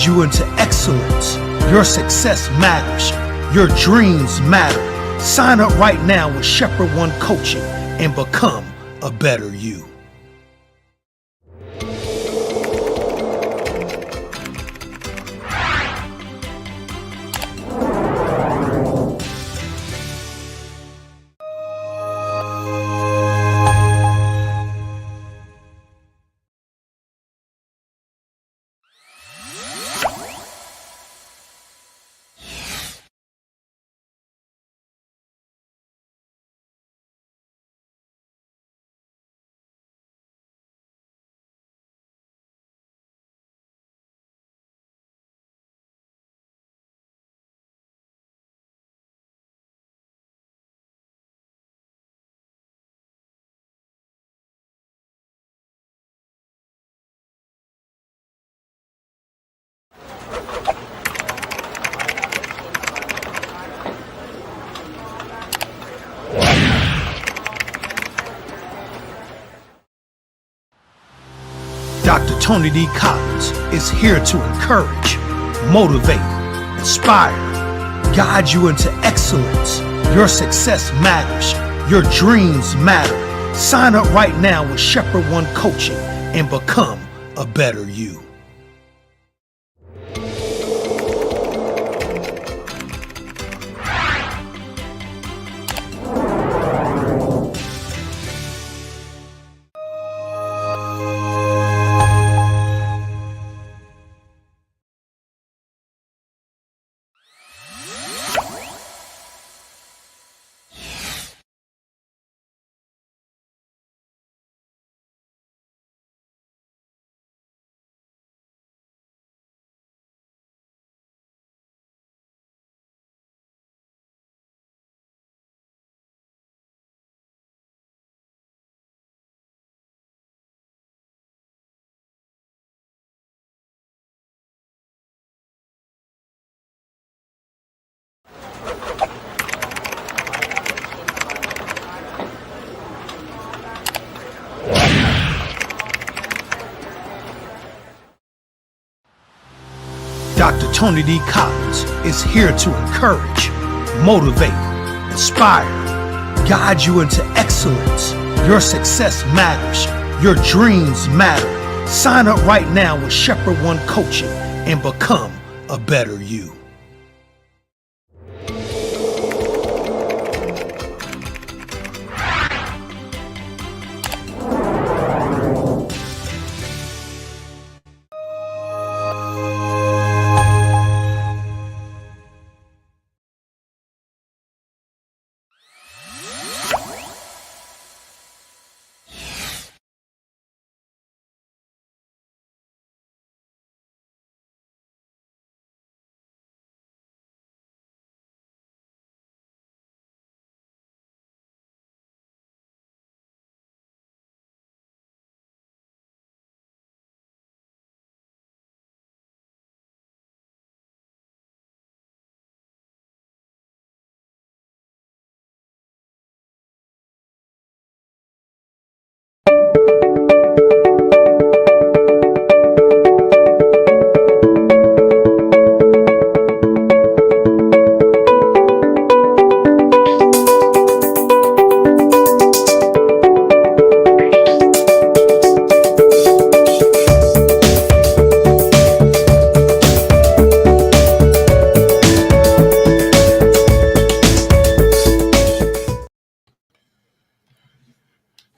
you into excellence. Your success matters. Your dreams matter. Sign up right now with Shepherd One Coaching and become a better you. Dr. Tony D. Collins is here to encourage, motivate, inspire, guide you into excellence. Your success matters. Your dreams matter. Sign up right now with Shepherd One Coaching and become a better you. Dr. Tony D. Collins is here to encourage, motivate, inspire, guide you into excellence. Your success matters. Your dreams matter. Sign up right now with Shepherd One Coaching and become a better you.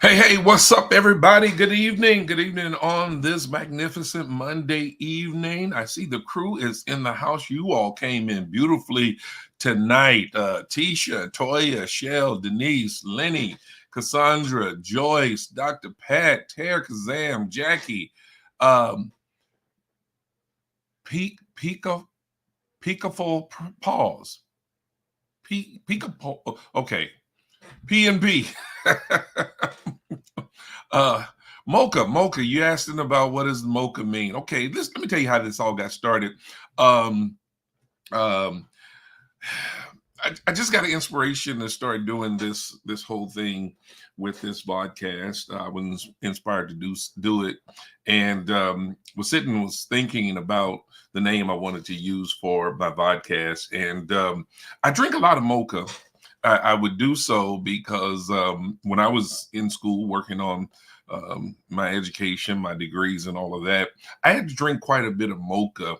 Hey, what's up, everybody? Good evening. Good evening on this magnificent Monday evening. I see the crew is in the house. You all came in beautifully tonight. Tisha, Toya, Shell, Denise, Lenny, Cassandra, Joyce, Dr. Pat, Tara Kazam, Jackie, Peekaful Pause. Peekaful, okay. P&B. Mocha, you asking about what does mocha mean? Okay, let me tell you how this all got started. I I just got an inspiration to start doing this whole thing with this podcast. I was inspired to do it, and was thinking about the name I wanted to use for my podcast. And I drink a lot of mocha. I would do so because when I was in school working on my education, my degrees, and all of that, I had to drink quite a bit of mocha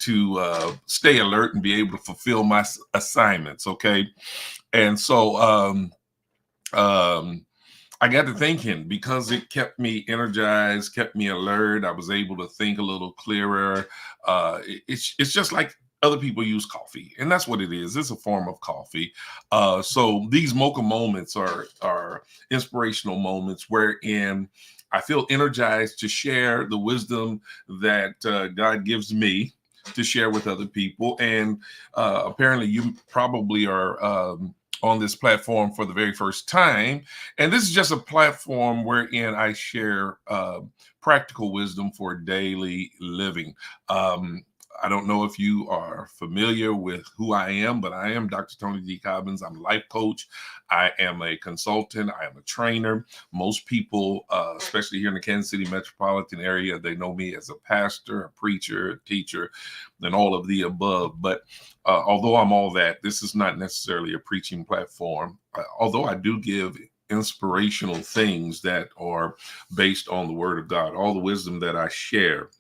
to stay alert and be able to fulfill my assignments. Okay. And so I got to thinking, because it kept me energized, kept me alert. I was able to think a little clearer. It's just like other people use coffee, and that's what it is. It's a form of coffee. So these mocha moments are inspirational moments wherein I feel energized to share the wisdom that God gives me to share with other people. And apparently you probably are on this platform for the very first time. And this is just a platform wherein I share practical wisdom for daily living. I don't know if you are familiar with who I am, but I am Dr. Tony D. Cobbins. I'm a life coach. I am a consultant. I am a trainer. Most people, especially here in the Kansas City metropolitan area, they know me as a pastor, a preacher, a teacher, and all of the above. But although I'm all that, this is not necessarily a preaching platform. Although I do give inspirational things that are based on the Word of God. All the wisdom that I share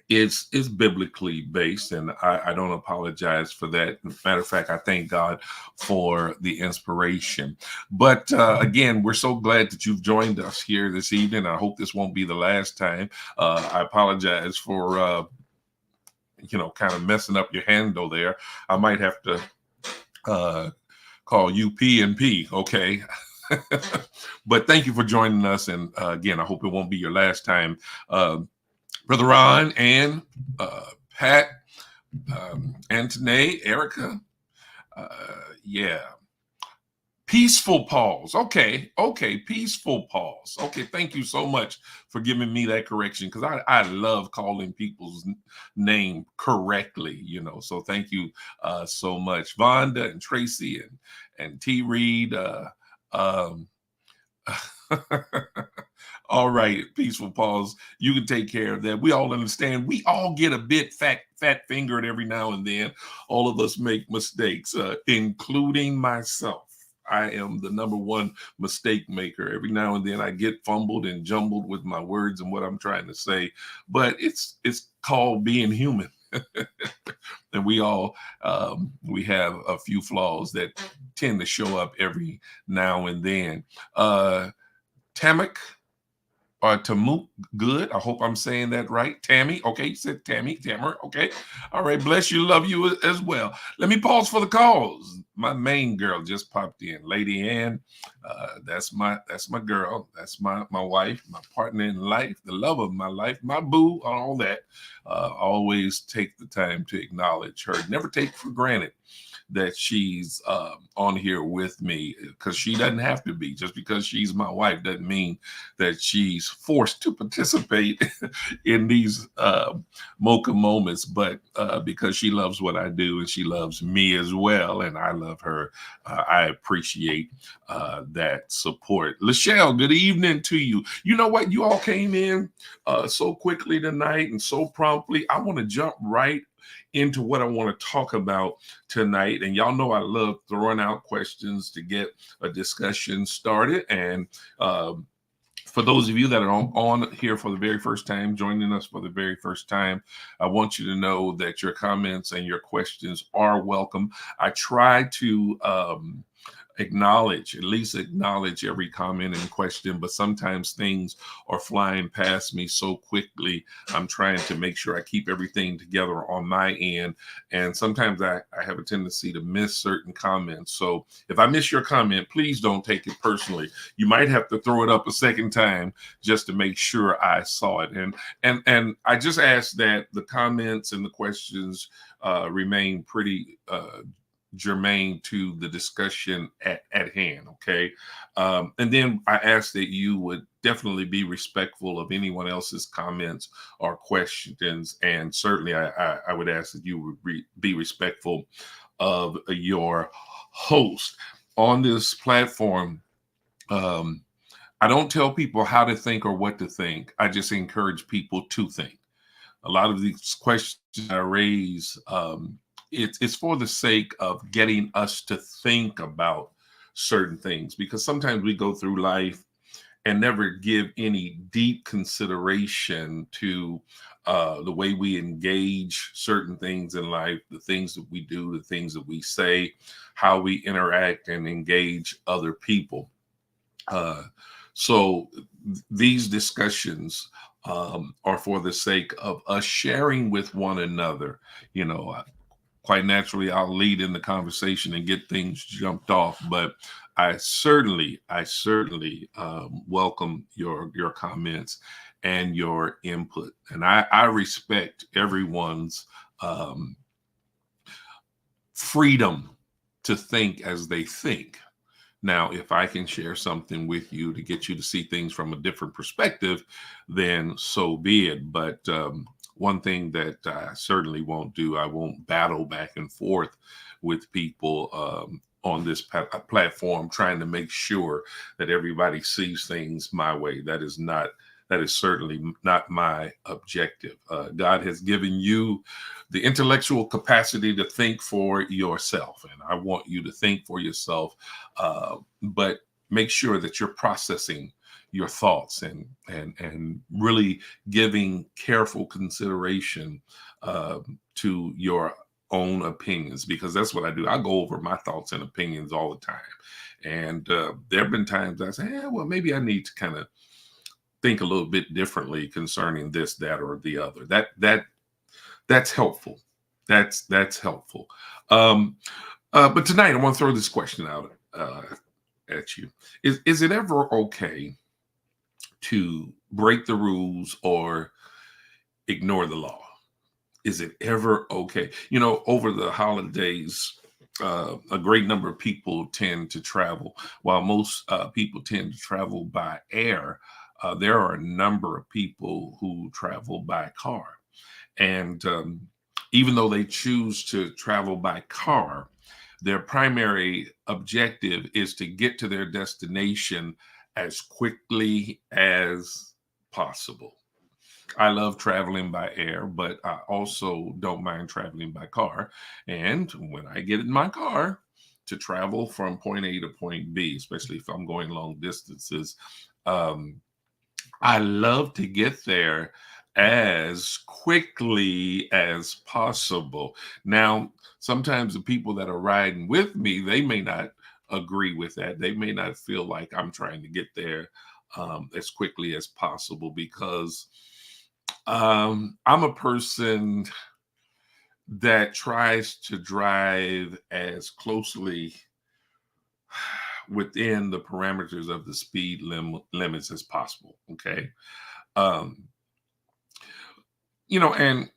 is biblically based, and I don't apologize for that. Matter of fact, I thank God for the inspiration. But again, we're so glad that you've joined us here this evening. I hope this won't be the last time. I apologize for kind of messing up your handle there. I might have to call you P and P, okay? But thank you for joining us, and again, I hope it won't be your last time. Brother Ron and Pat, Antoinette, Erica, yeah. Peaceful pause. Okay. Peaceful pause. Okay. Thank you so much for giving me that correction, because I love calling people's name correctly, So thank you so much. Vonda and Tracy and T. Reed. All right, peaceful pause. You can take care of that. We all understand. We all get a bit fat fingered every now and then. All of us make mistakes, including myself. I am the number one mistake maker. Every now and then I get fumbled and jumbled with my words and what I'm trying to say, but it's called being human. And we all we have a few flaws that tend to show up every now and then. Tamik or Tamuk, good. I hope I'm saying that right. Tammy, okay, you said Tammer, okay. All right, bless you, love you as well. Let me pause for the calls. My main girl just popped in, Lady Ann. That's my girl. That's my wife, my partner in life, the love of my life, my boo, all that. Always take the time to acknowledge her. Never take for granted that she's on here with me, because she doesn't have to be. Just because she's my wife doesn't mean that she's forced to participate in these mocha moments, but because she loves what I do and she loves me as well, and I love her. I appreciate that support. Lachelle, good evening to you. You know what? You all came in so quickly tonight and so promptly. I want to jump right into what I want to talk about tonight. And y'all know I love throwing out questions to get a discussion started. And for those of you that are on here for the very first time, joining us for the very first time, I want you to know that your comments and your questions are welcome. I try to at least acknowledge every comment and question, but sometimes things are flying past me so quickly. I'm trying to make sure I keep everything together on my end, and sometimes I have a tendency to miss certain comments. So if I miss your comment, please don't take it personally. You might have to throw it up a second time just to make sure I saw it. And I just ask that the comments and the questions remain pretty germane to the discussion at hand. Okay. And then I ask that you would definitely be respectful of anyone else's comments or questions. And certainly I would ask that you would be respectful of your host on this platform. Um, I don't tell people how to think or what to think. I just encourage people to think. A lot of these questions I raise, it's for the sake of getting us to think about certain things, because sometimes we go through life and never give any deep consideration to the way we engage certain things in life, the things that we do, the things that we say, how we interact and engage other people. Uh, so these discussions are for the sake of us sharing with one another. You know, quite naturally, I'll lead in the conversation and get things jumped off, but I certainly welcome your comments and your input, and I respect everyone's um, freedom to think as they think. Now, if I can share something with you to get you to see things from a different perspective, then so be it. But one thing that I certainly won't do, I won't battle back and forth with people on this platform trying to make sure that everybody sees things my way. That is certainly not my objective. God has given you the intellectual capacity to think for yourself, and I want you to think for yourself, but make sure that you're processing your thoughts and really giving careful consideration to your own opinions, because that's what I do. I go over my thoughts and opinions all the time, and there have been times I say, well, maybe I need to kind of think a little bit differently concerning this, that, or the other. That's helpful. That's helpful. Um, but tonight, I want to throw this question out at you. Is it ever okay to break the rules or ignore the law? Is it ever okay? You know, over the holidays, a great number of people tend to travel. While most people tend to travel by air, there are a number of people who travel by car. And even though they choose to travel by car, their primary objective is to get to their destination as quickly as possible. I love traveling by air, but I also don't mind traveling by car. And when I get in my car to travel from point A to point B, especially if I'm going long distances, um, I love to get there as quickly as possible. Now, sometimes the people that are riding with me, they may not agree with that. They may not feel like I'm trying to get there as quickly as possible, because I'm a person that tries to drive as closely within the parameters of the speed limits as possible. Okay. Um, and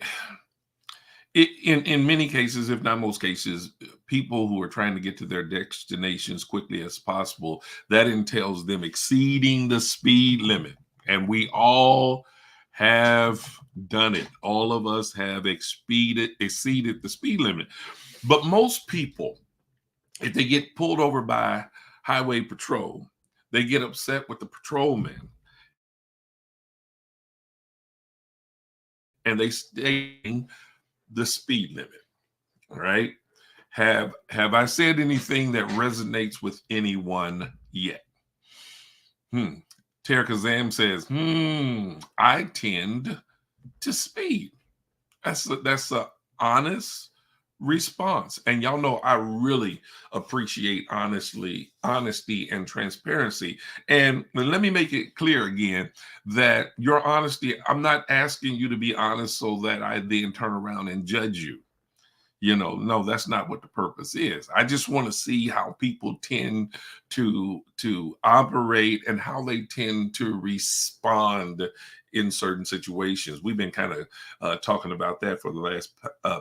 in many cases, if not most cases, people who are trying to get to their destination as quickly as possible, that entails them exceeding the speed limit. And we all have done it. All of us have exceeded the speed limit. But most people, if they get pulled over by highway patrol, they get upset with the patrolman and they stay the speed limit. All right. Have I said anything that resonates with anyone yet? Hmm. Tara Kazam says, I tend to speed. That's a honest response. And y'all know I really appreciate honesty and transparency. And let me make it clear again that your honesty, I'm not asking you to be honest so that I then turn around and judge you. No, that's not what the purpose is. I just want to see how people tend to operate and how they tend to respond in certain situations. We've been kind of talking about that for the last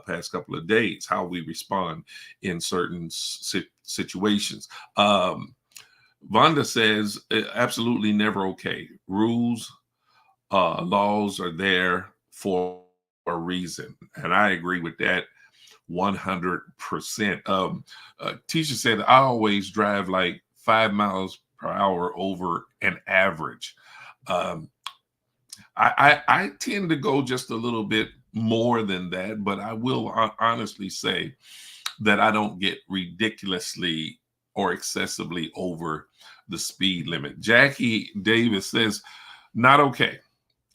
past couple of days, how we respond in certain situations. Vonda says absolutely never okay. Rules, laws are there for a reason, and I agree with that 100%. Tisha said I always drive like 5 miles per hour over an average. Um, I tend to go just a little bit more than that, but I will honestly say that I don't get ridiculously or excessively over the speed limit. Jackie Davis says, not okay,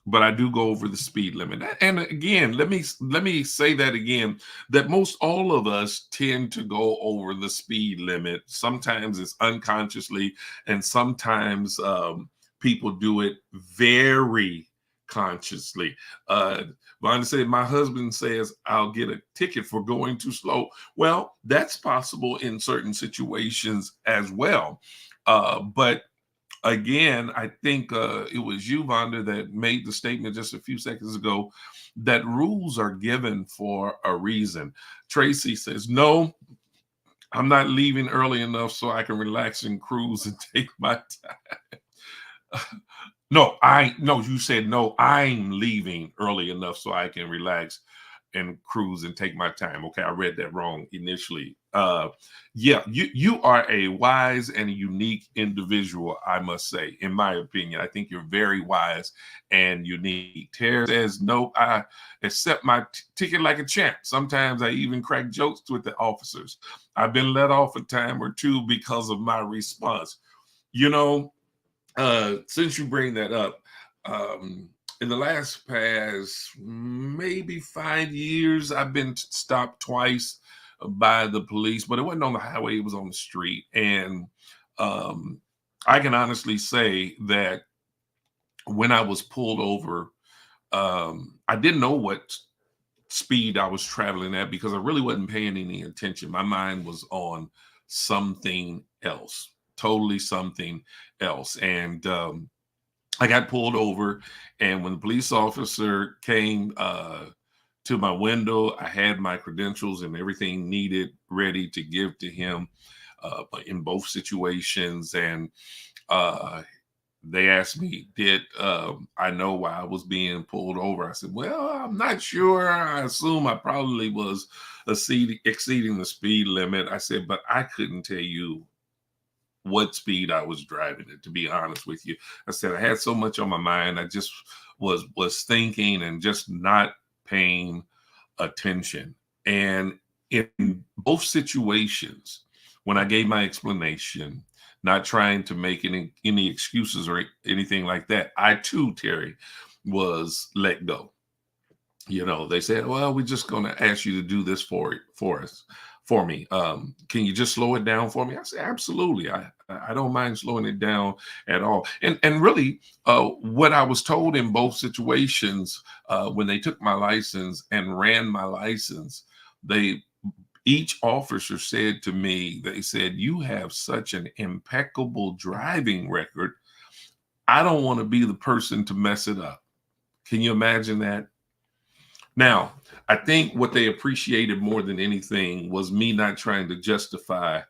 but I do go over the speed limit. And again, let me say that again, that most all of us tend to go over the speed limit. Sometimes it's unconsciously, and sometimes people do it very consciously. Vonda said, my husband says I'll get a ticket for going too slow. Well, that's possible in certain situations as well. But again, I think it was you, Vonda, that made the statement just a few seconds ago that rules are given for a reason. Tracy says, no, I'm not leaving early enough so I can relax and cruise and take my time. No, you said no, I'm leaving early enough so I can relax and cruise and take my time. Okay, I read that wrong initially. Yeah, you are a wise and a unique individual, I must say, in my opinion. I think you're very wise and unique. Tara says, no, I accept my ticket like a champ. Sometimes I even crack jokes with the officers. I've been let off a time or two because of my response. You know, since you bring that up, in the last past maybe 5 years, I've been stopped twice by the police, but it wasn't on the highway, it was on the street. And um, I can honestly say that when I was pulled over, I didn't know what speed I was traveling at because I really wasn't paying any attention. My mind was on something else, totally something else. And I got pulled over, and when the police officer came to my window, I had my credentials and everything needed ready to give to him in both situations. And they asked me, did I know why I was being pulled over? I said, well, I'm not sure. I assume I probably was exceeding the speed limit. I said, but I couldn't tell you what speed I was driving it, to be honest with you. I said I had so much on my mind. I just was thinking and just not paying attention. And in both situations, when I gave my explanation, not trying to make any excuses or anything like that, I too, Terry, was let go. You know, they said, well, we're just going to ask you to do this for us, for me. Can you just slow it down for me? I said, absolutely. I don't mind slowing it down at all. And really, what I was told in both situations, when they took my license and ran my license, each officer said to me, they said, you have such an impeccable driving record. I don't want to be the person to mess it up. Can you imagine that? Now, I think what they appreciated more than anything was me not trying to justify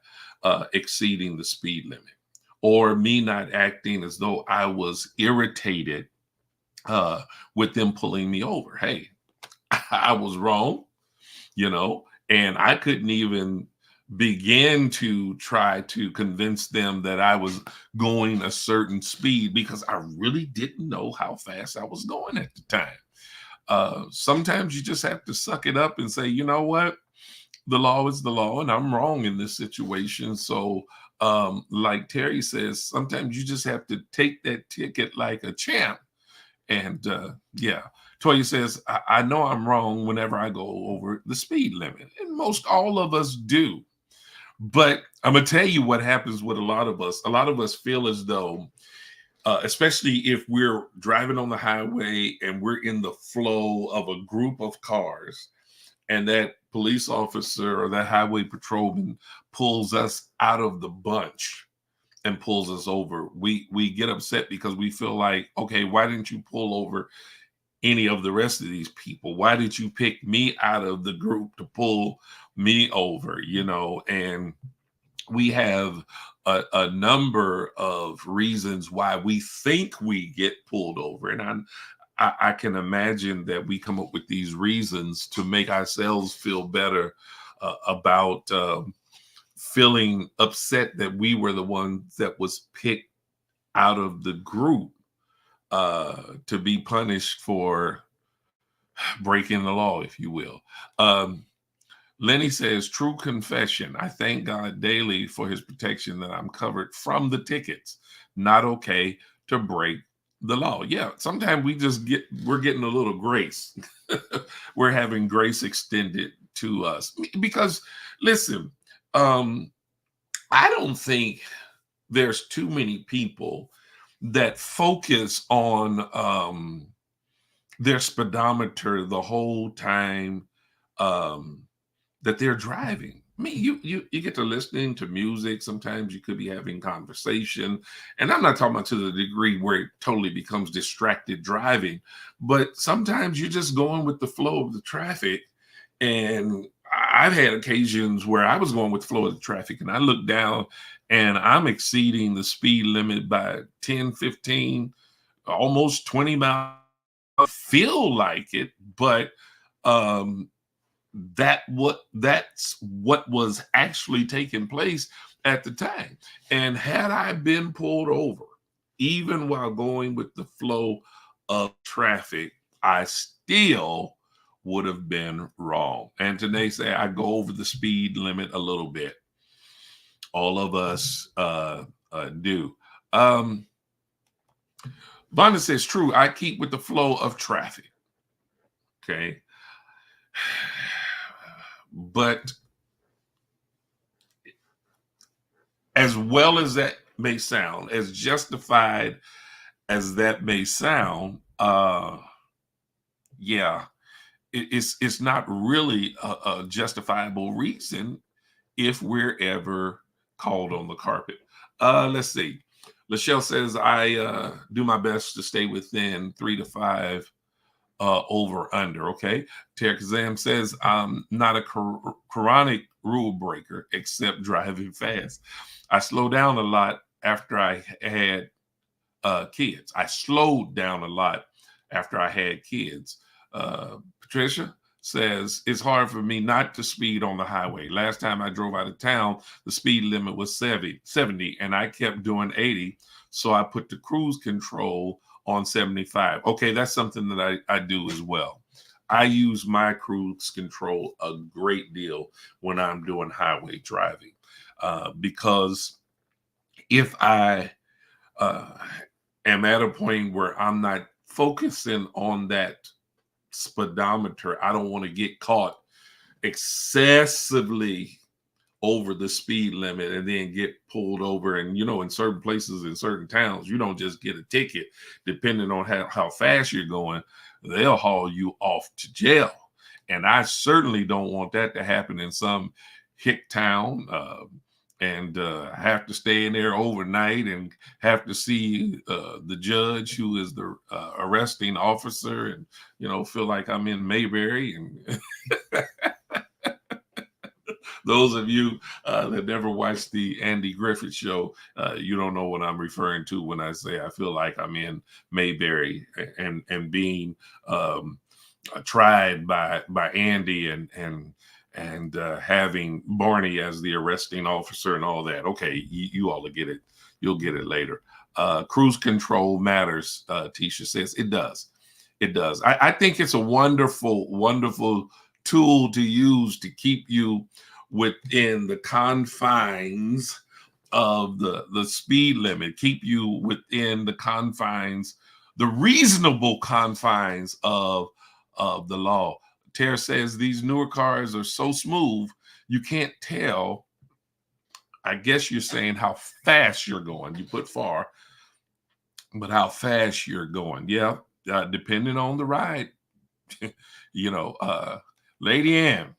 exceeding the speed limit, or me not acting as though I was irritated with them pulling me over. Hey, I was wrong, you know, and I couldn't even begin to try to convince them that I was going a certain speed because I really didn't know how fast I was going at the time. Sometimes you just have to suck it up and say, you know what? The law is the law, and I'm wrong in this situation. So, like Terry says, sometimes you just have to take that ticket like a champ. And yeah, Toya says, I know I'm wrong whenever I go over the speed limit. And most all of us do. But I'm going to tell you what happens with a lot of us. A lot of us feel as though, especially if we're driving on the highway and we're in the flow of a group of cars, and that police officer or that highway patrolman pulls us out of the bunch, and pulls us over, we get upset because we feel like, okay, why didn't you pull over any of the rest of these people? Why did you pick me out of the group to pull me over? And we have a number of reasons why we think we get pulled over. And I can imagine that we come up with these reasons to make ourselves feel better about feeling upset that we were the one that was picked out of the group to be punished for breaking the law, if you will. Lenny says, true confession. I thank God daily for his protection that I'm covered from the tickets. Not okay to break the law. Yeah, sometimes we're getting a little grace. We're having grace extended to us. Because, listen, I don't think there's too many people that focus on their speedometer the whole time that they're driving. I mean, you get to listening to music. Sometimes you could be having conversation, and I'm not talking about to the degree where it totally becomes distracted driving, but sometimes you're just going with the flow of the traffic. And I've had occasions where I was going with the flow of the traffic, and I look down and I'm exceeding the speed limit by 10, 15, almost 20 miles. I feel like it, but that's what was actually taking place at the time. And had I been pulled over, even while going with the flow of traffic, I still would have been wrong. And today say I go over the speed limit a little bit. All of us do. Vonda says, true, I keep with the flow of traffic. Okay. But as well as that may sound, as justified as that may sound, it's not really a justifiable reason if we're ever called on the carpet. Let's see. Lachelle says, I do my best to stay within 3 to 5 over under. Okay. Tarek Kazam says, I'm not a chronic rule breaker except driving fast. I slow down a lot after I had kids. I slowed down a lot after I had kids. Patricia says, it's hard for me not to speed on the highway. Last time I drove out of town, the speed limit was 70 and I kept doing 80. So I put the cruise control on 75. Okay, that's something that I do as well. I use my cruise control a great deal when I'm doing highway driving because if I am at a point where I'm not focusing on that speedometer, I don't want to get caught excessively over the speed limit and then get pulled over. And in certain places, in certain towns, you don't just get a ticket. Depending on how fast you're going, they'll haul you off to jail. And I certainly don't want that to happen in some hick town and have to stay in there overnight and have to see the judge who is the arresting officer and feel like I'm in Mayberry. And those of you that never watched the Andy Griffith show, you don't know what I'm referring to when I say I feel like I'm in Mayberry and being tried by Andy and having Barney as the arresting officer and all that. Okay, you all will get it. You'll get it later. Cruise control matters, Tisha says. It does. It does. I think it's a wonderful, wonderful tool to use to keep you within the confines of the speed limit, keep you within the confines, the reasonable confines of the law. Tara says these newer cars are so smooth, you can't tell. I guess you're saying how fast you're going. You put far, but how fast you're going. Yeah, depending on the ride. Lady Ann,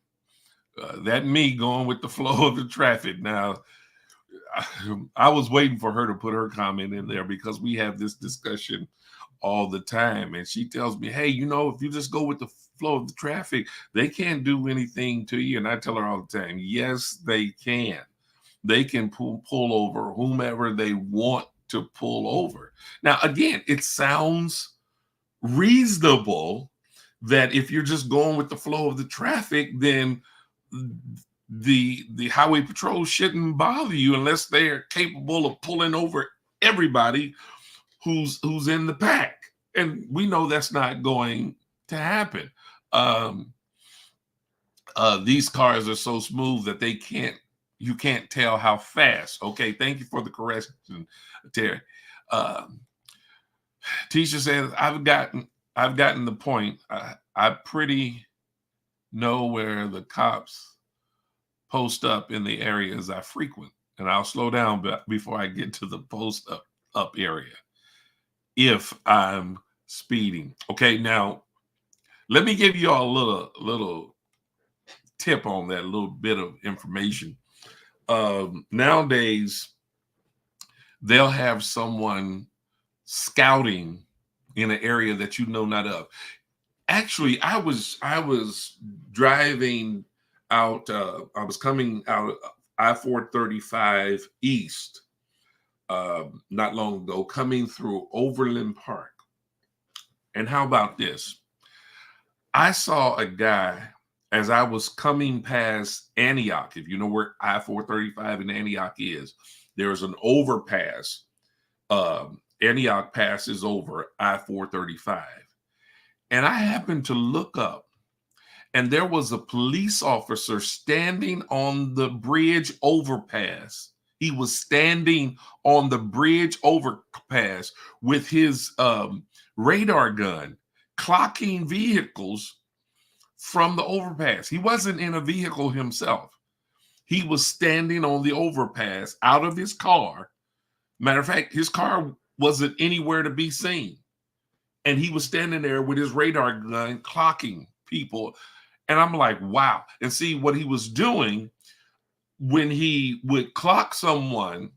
that me going with the flow of the traffic. Now, I was waiting for her to put her comment in there because we have this discussion all the time. And she tells me, hey, if you just go with the flow of the traffic, they can't do anything to you. And I tell her all the time, yes, they can. They can pull over whomever they want to pull over. Now, again, it sounds reasonable that if you're just going with the flow of the traffic, then the highway patrol shouldn't bother you unless they're capable of pulling over everybody who's in the pack. And we know that's not going to happen. These cars are so smooth that you can't tell how fast. Okay, thank you for the correction, Terry. Tisha says, I've gotten the point. I pretty know where the cops post up in the areas I frequent, and I'll slow down before I get to the post up area if I'm speeding. Okay, now let me give you all a little tip on that, a little bit of information. Nowadays, they'll have someone scouting in an area that you know not of. Actually, I was driving out. I was coming out I-435 east not long ago, coming through Overland Park. And how about this? I saw a guy as I was coming past Antioch. If you know where I-435 in Antioch is, there's an overpass. Antioch passes over I-435. And I happened to look up, and there was a police officer standing on the bridge overpass. He was standing on the bridge overpass with his radar gun, clocking vehicles from the overpass. He wasn't in a vehicle himself. He was standing on the overpass out of his car. Matter of fact, his car wasn't anywhere to be seen. And he was standing there with his radar gun clocking people. And I'm like, wow. And see what he was doing when he would clock someone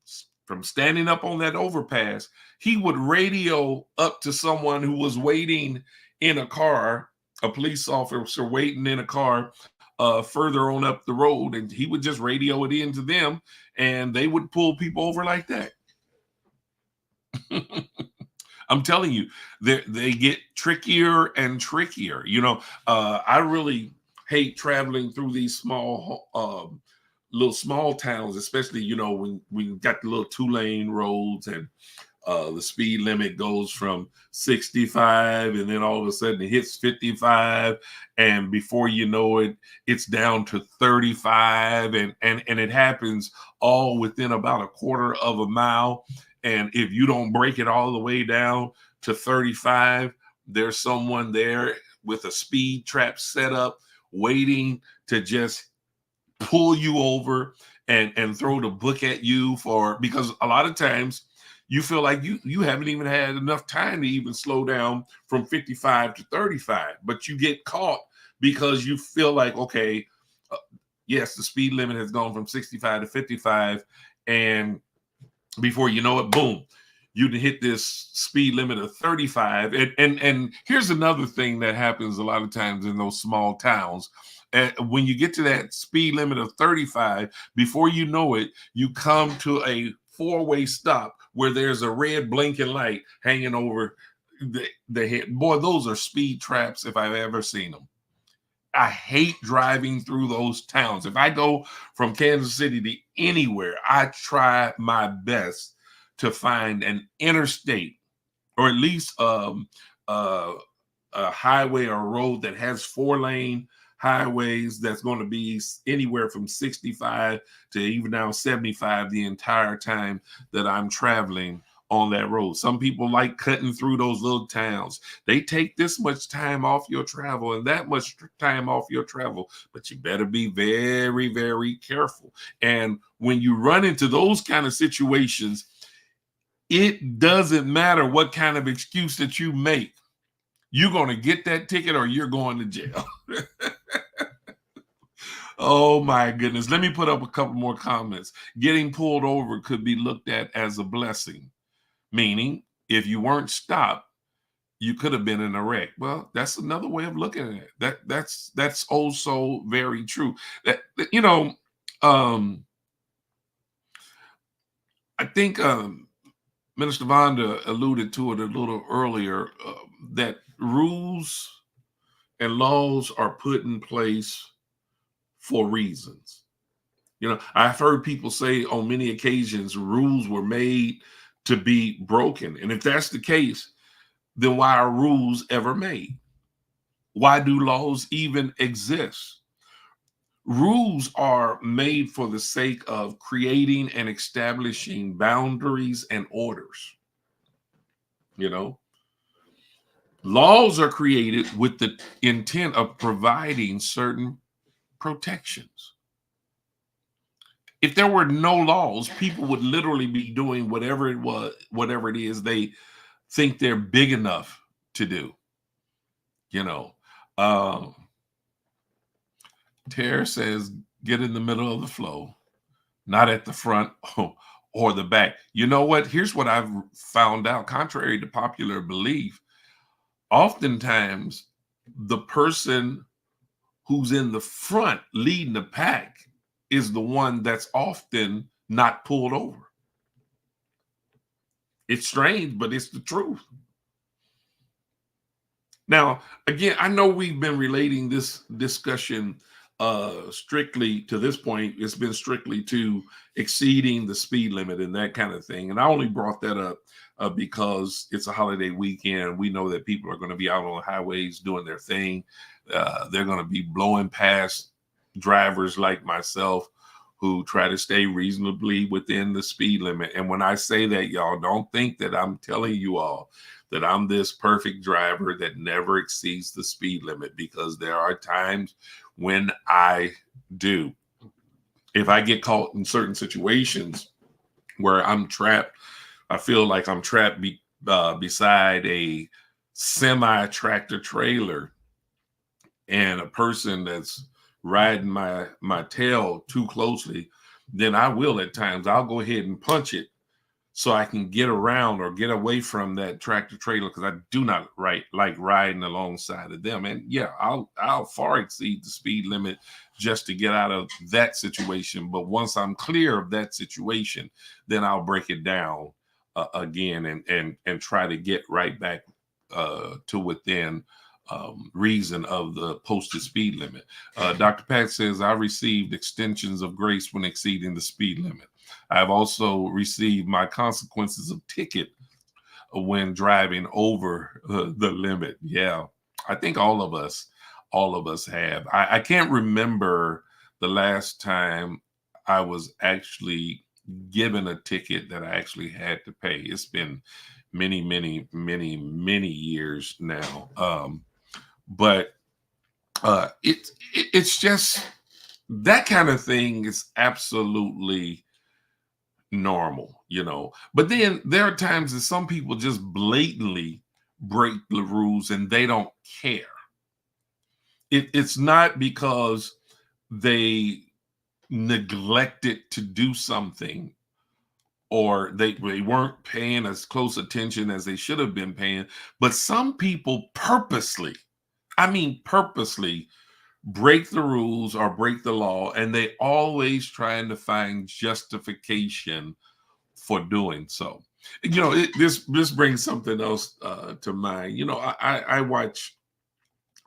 from standing up on that overpass, he would radio up to someone who was waiting in a car, a police officer waiting in a car further on up the road. And he would just radio it in to them, and they would pull people over like that. I'm telling you, they get trickier and trickier. I really hate traveling through these little small towns, especially, when we got the little 2-lane roads and the speed limit goes from 65 and then all of a sudden it hits 55. And before you know it, it's down to 35. And it happens all within about a quarter of a mile. And if you don't break it all the way down to 35, there's someone there with a speed trap set up, waiting to just pull you over and throw the book at you because a lot of times you feel like you haven't even had enough time to even slow down from 55 to 35, but you get caught because you feel like, okay, yes, the speed limit has gone from 65 to 55, and before you know it, boom, you hit this speed limit of 35. And here's another thing that happens a lot of times in those small towns. When you get to that speed limit of 35, before you know it, you come to a 4-way stop where there's a red blinking light hanging over the head. Boy, those are speed traps if I've ever seen them. I hate driving through those towns. If I go from Kansas City to anywhere, I try my best to find an interstate, or at least a highway or a road that has 4-lane highways that's going to be anywhere from 65 to even now 75 the entire time that I'm traveling on that road. Some people like cutting through those little towns. They take this much time off your travel and that much time off your travel, but you better be very, very careful. And when you run into those kind of situations, it doesn't matter what kind of excuse that you make. You're going to get that ticket or you're going to jail. Oh my goodness. Let me put up a couple more comments. Getting pulled over could be looked at as a blessing, meaning if you weren't stopped, you could have been in a wreck. Well, that's another way of looking at it. That's also very true. That um, I think Minister Vonda alluded to it a little earlier, that rules and laws are put in place for reasons. I've heard people say on many occasions rules were made to be broken. And if that's the case, then why are rules ever made? Why do laws even exist? Rules are made for the sake of creating and establishing boundaries and orders. You know, laws are created with the intent of providing certain protections. If there were no laws, people would literally be doing whatever it is they think they're big enough to do. You know, um, Tara says, get in the middle of the flow, not at the front or the back. You know what? Here's what I've found out. Contrary to popular belief, oftentimes the person who's in the front leading the pack is the one that's often not pulled over. It's strange, but it's the truth. Now, again, I know we've been relating this discussion strictly to this point. It's been strictly to exceeding the speed limit and that kind of thing. And I only brought that up because it's a holiday weekend. We know that people are going to be out on the highways doing their thing. They're going to be blowing past drivers like myself who try to stay reasonably within the speed limit. And when I say that, y'all, don't think that I'm telling you all that I'm this perfect driver that never exceeds the speed limit, because there are times when I do. If I get caught in certain situations where I'm trapped, I feel like I'm trapped beside a semi-tractor trailer and a person that's riding my tail too closely, then I will at times. I'll go ahead and punch it so I can get around or get away from that tractor trailer, because I do not like riding alongside of them. And yeah, I'll far exceed the speed limit just to get out of that situation. But once I'm clear of that situation, then I'll break it down again and try to get right back to within reason of the posted speed limit. Dr. Pat says, I received extensions of grace when exceeding the speed limit. I've also received my consequences of ticket when driving over the limit. Yeah, I think all of us have. I can't remember the last time I was actually given a ticket that I actually had to pay. It's been many, many, many, many years now. But it's just that kind of thing is absolutely normal, But then there are times that some people just blatantly break the rules and they don't care. It's not because they neglected to do something or they weren't paying as close attention as they should have been paying, but some people purposely, I mean purposely, break the rules or break the law, and they always trying to find justification for doing so. This brings something else to mind. I watch.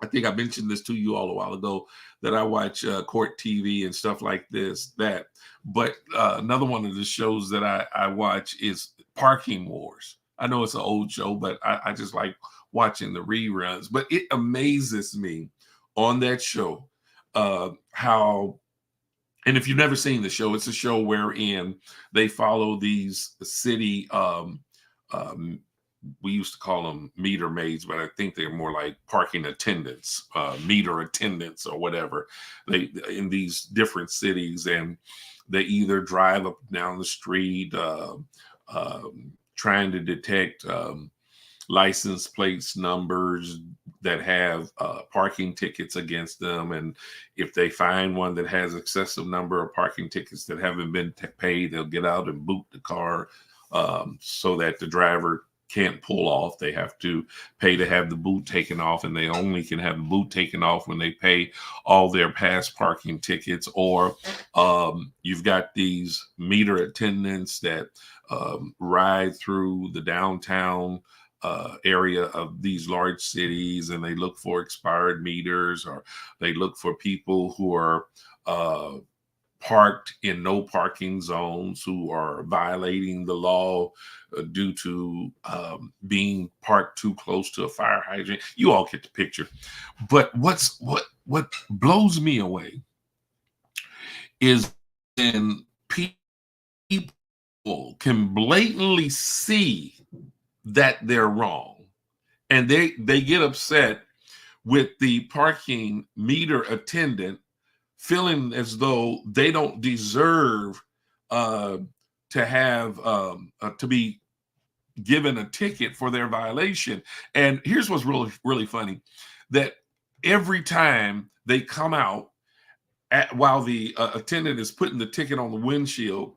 I think I mentioned this to you all a while ago that I watch court TV and stuff like that. But another one of the shows that I watch is Parking Wars. I know it's an old show, but I just like watching the reruns. But it amazes me on that show how, and if you've never seen the show, it's a show wherein they follow these city um, we used to call them meter maids, but I think they're more like parking attendants, meter attendants or whatever. They in these different cities, and they either drive up and down the street trying to detect license plates, numbers, that have parking tickets against them. And if they find one that has excessive number of parking tickets that haven't been paid, they'll get out and boot the car so that the driver can't pull off. They have to pay to have the boot taken off, and they only can have the boot taken off when they pay all their past parking tickets. Or you've got these meter attendants that ride through the downtown area of these large cities, and they look for expired meters, or they look for people who are parked in no parking zones, who are violating the law due to being parked too close to a fire hydrant. You all get the picture. But what blows me away is when people can blatantly see that they're wrong, and they get upset with the parking meter attendant, feeling as though they don't deserve to have to be given a ticket for their violation. And here's what's really funny, that every time they come out while the attendant is putting the ticket on the windshield,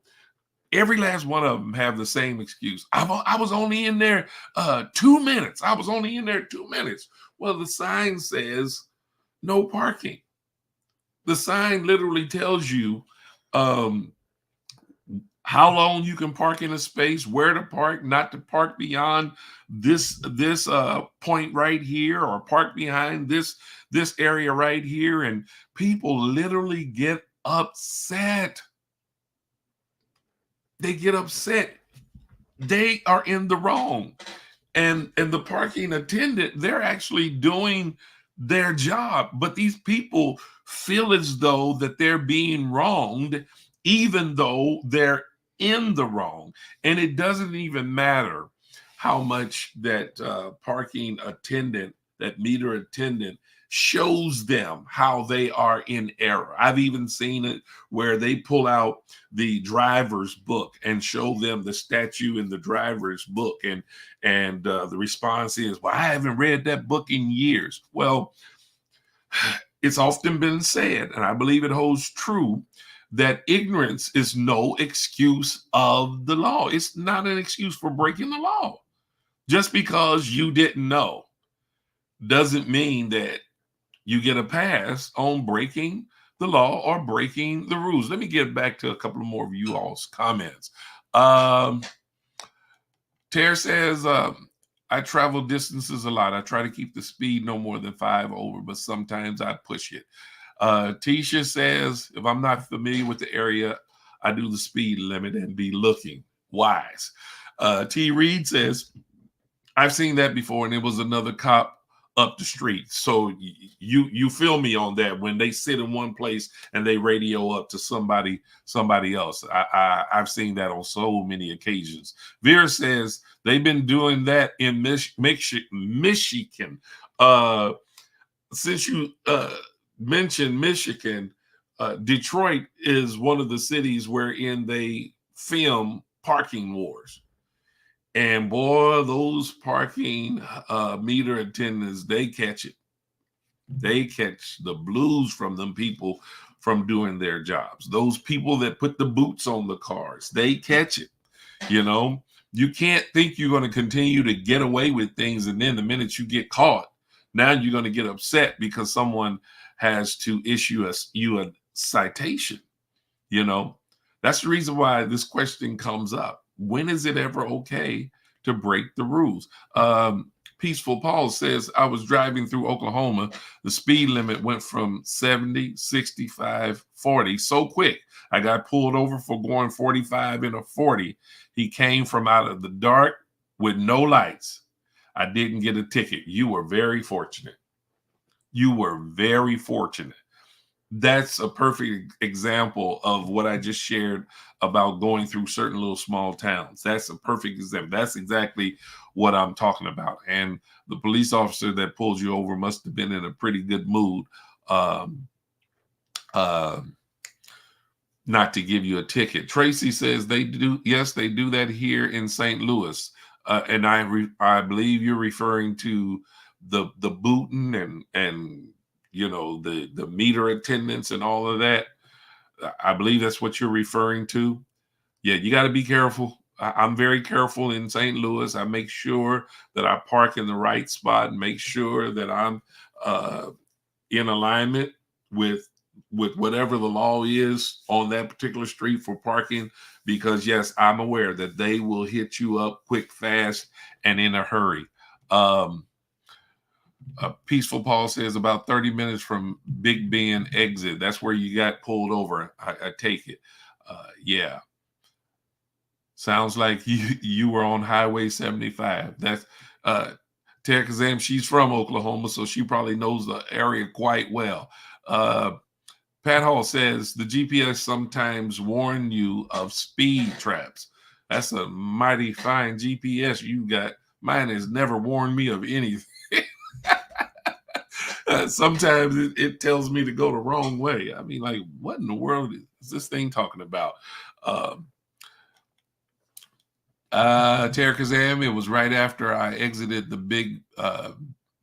every last one of them have the same excuse. I was only in there 2 minutes. I was only in there 2 minutes. Well, the sign says no parking. The sign literally tells you how long you can park in a space, where to park, not to park beyond this point right here, or park behind this area right here. And people literally get upset. They get upset. They are in the wrong. And the parking attendant, they're actually doing their job. But these people feel as though that they're being wronged, even though they're in the wrong. And it doesn't even matter how much that parking attendant, that meter attendant, shows them how they are in error. I've even seen it where they pull out the driver's book and show them the statute in the driver's book, and the response is, well, I haven't read that book in years. Well, it's often been said, and I believe it holds true, that ignorance is no excuse of the law. It's not an excuse for breaking the law. Just because you didn't know doesn't mean that you get a pass on breaking the law or breaking the rules. Let me get back to a couple of more of you all's comments. Tara says, I travel distances a lot. I try to keep the speed no more than 5 over, but sometimes I push it. Tisha says, if I'm not familiar with the area, I do the speed limit and be looking wise. T. Reed says, I've seen that before, and it was another cop up the street. So you feel me on that, when they sit in one place and they radio up to somebody else. I've seen that on so many occasions. Vera says they've been doing that in Michigan. Since you mentioned Michigan, Detroit is one of the cities wherein they film parking wars. And boy, those parking meter attendants, they catch it. They catch the blues from them people from doing their jobs. Those people that put the boots on the cars, they catch it. You know, you can't think you're going to continue to get away with things, and then the minute you get caught, now you're going to get upset because someone has to issue you a citation. You know, that's the reason why this question comes up. When is it ever okay to break the rules? Peaceful Paul says, I was driving through Oklahoma. The speed limit went from 70, 65, 40 so quick. I got pulled over for going 45 in a 40. He came from out of the dark with no lights. I didn't get a ticket. You were very fortunate. You were very fortunate. That's a perfect example of what I just shared about going through certain little small towns. That's a perfect example. That's exactly what I'm talking about. And the police officer that pulled you over must have been in a pretty good mood not to give you a ticket. Tracy says they do. Yes, they do that here in St. Louis. And I believe you're referring to the booting and the meter attendants and all of that. I believe that's what you're referring to. Yeah, you got to be careful. I'm very careful in St. Louis. I make sure that I park in the right spot and make sure that I'm in alignment with whatever the law is on that particular street for parking, because yes, I'm aware that they will hit you up quick, fast, and in a hurry. Peaceful Paul says about 30 minutes from Big Ben exit. That's where you got pulled over. I take it. Yeah. Sounds like you were on Highway 75. That's Tara Kazam. She's from Oklahoma, so she probably knows the area quite well. Pat Hall says the GPS sometimes warn you of speed traps. That's a mighty fine GPS you got. Mine has never warned me of anything. Sometimes it tells me to go the wrong way. I mean, like, what in the world is this thing talking about? Tara Kazam, it was right after I exited the Big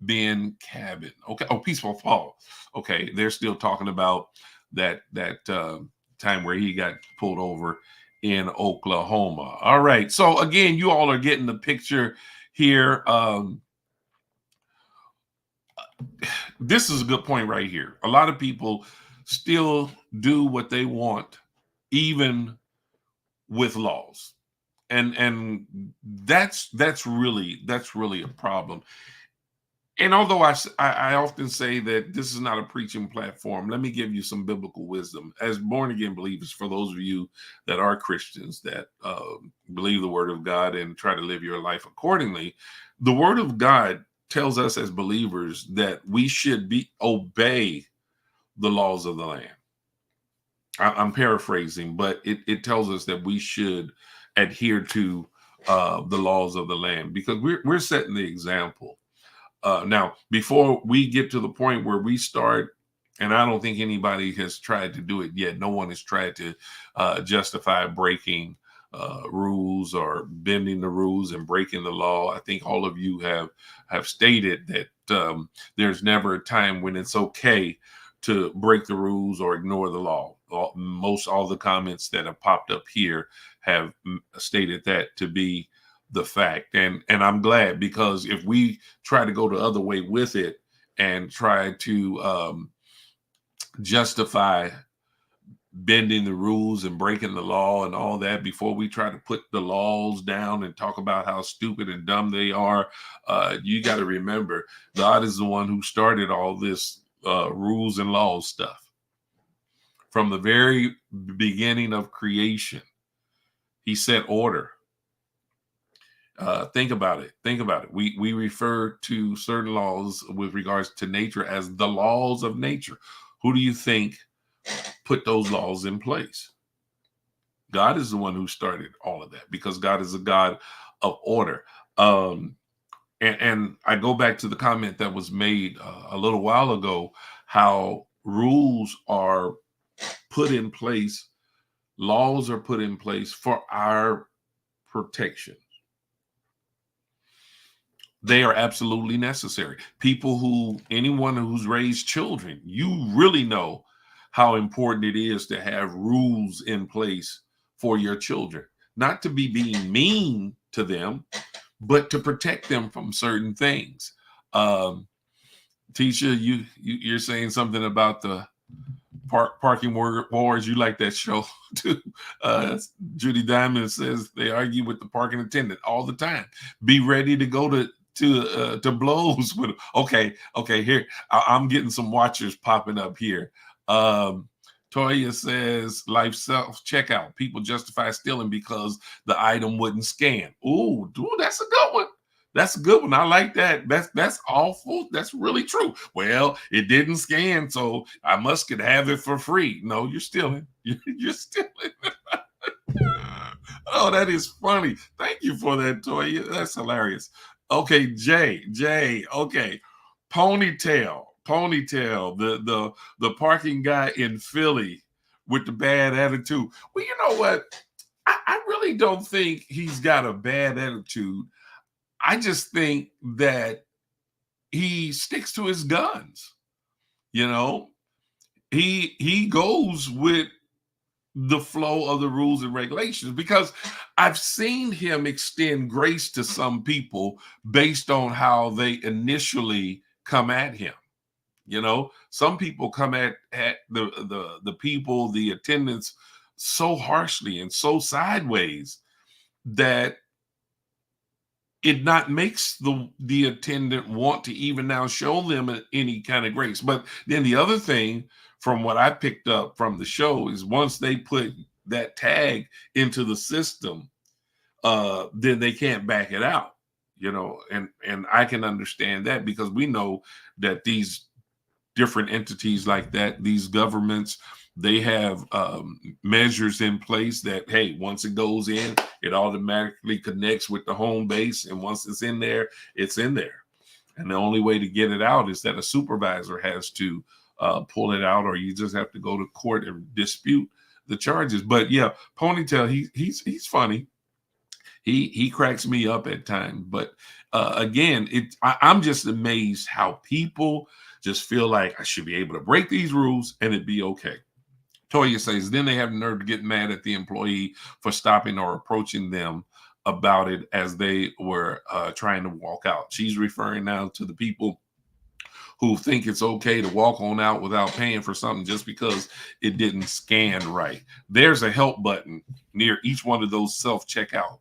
Ben cabin. Okay. Oh, Peaceful Fall. Okay. They're still talking about that time where he got pulled over in Oklahoma. All right. So again, you all are getting the picture here. This is a good point right here. A lot of people still do what they want, even with laws. And that's really a problem. And although I often say that this is not a preaching platform, let me give you some biblical wisdom as born again believers. For those of you that are Christians that believe the word of God and try to live your life accordingly, the word of God tells us as believers that we should obey the laws of the land. I'm paraphrasing, but it tells us that we should adhere to the laws of the land, because we're setting the example. Now, before we get to the point where we start, and I don't think anybody has tried to do it yet. No one has tried to justify breaking rules or bending the rules and breaking the law. I think all of you have stated that there's never a time when it's okay to break the rules or ignore the law. All the comments that have popped up here have stated that to be the fact. And I'm glad, because if we try to go the other way with it and try to justify bending the rules and breaking the law and all that before we try to put the laws down and talk about how stupid and dumb they are, you got to remember, God is the one who started all this rules and laws stuff. From the very beginning of creation, he set order. Think about it. We refer to certain laws with regards to nature as the laws of nature. Who do you think put those laws in place? God is the one who started all of that, because God is a God of order. And I go back to the comment that was made a little while ago, how rules are put in place, laws are put in place for our protection. They are absolutely necessary. Anyone who's raised children, you really know how important it is to have rules in place for your children, not to be being mean to them, but to protect them from certain things. Tisha, you're saying something about the parking wars. You like that show too. Judy Diamond says they argue with the parking attendant all the time. Be ready to go to blows with. Okay. Here I'm getting some watchers popping up here. Toya says life self checkout. People justify stealing because the item wouldn't scan. Ooh, dude, that's a good one. That's a good one. I like that. That's awful. That's really true. Well, it didn't scan, so I must could have it for free. No, you're stealing. You're stealing. Oh, that is funny. Thank you for that, Toya. That's hilarious. Okay, Jay. Okay, ponytail. The parking guy in Philly with the bad attitude. Well, you know what? I really don't think he's got a bad attitude. I just think that he sticks to his guns. You know, he goes with the flow of the rules and regulations, because I've seen him extend grace to some people based on how they initially come at him. You know, some people come at the people, the attendants, so harshly and so sideways that it not makes the attendant want to even now show them any kind of grace. But then the other thing, from what I picked up from the show, is once they put that tag into the system, then they can't back it out. You know, and I can understand that, because we know that these different entities like that, these governments, they have measures in place that, hey, once it goes in, it automatically connects with the home base. And once it's in there, it's in there. And the only way to get it out is that a supervisor has to pull it out, or you just have to go to court and dispute the charges. But yeah, Ponytail, he's funny. He cracks me up at times. But again, I'm just amazed how people just feel like, I should be able to break these rules and it'd be okay. Toya says, then they have the nerve to get mad at the employee for stopping or approaching them about it as they were trying to walk out. She's referring now to the people who think it's okay to walk on out without paying for something just because it didn't scan right. There's a help button near each one of those self-checkout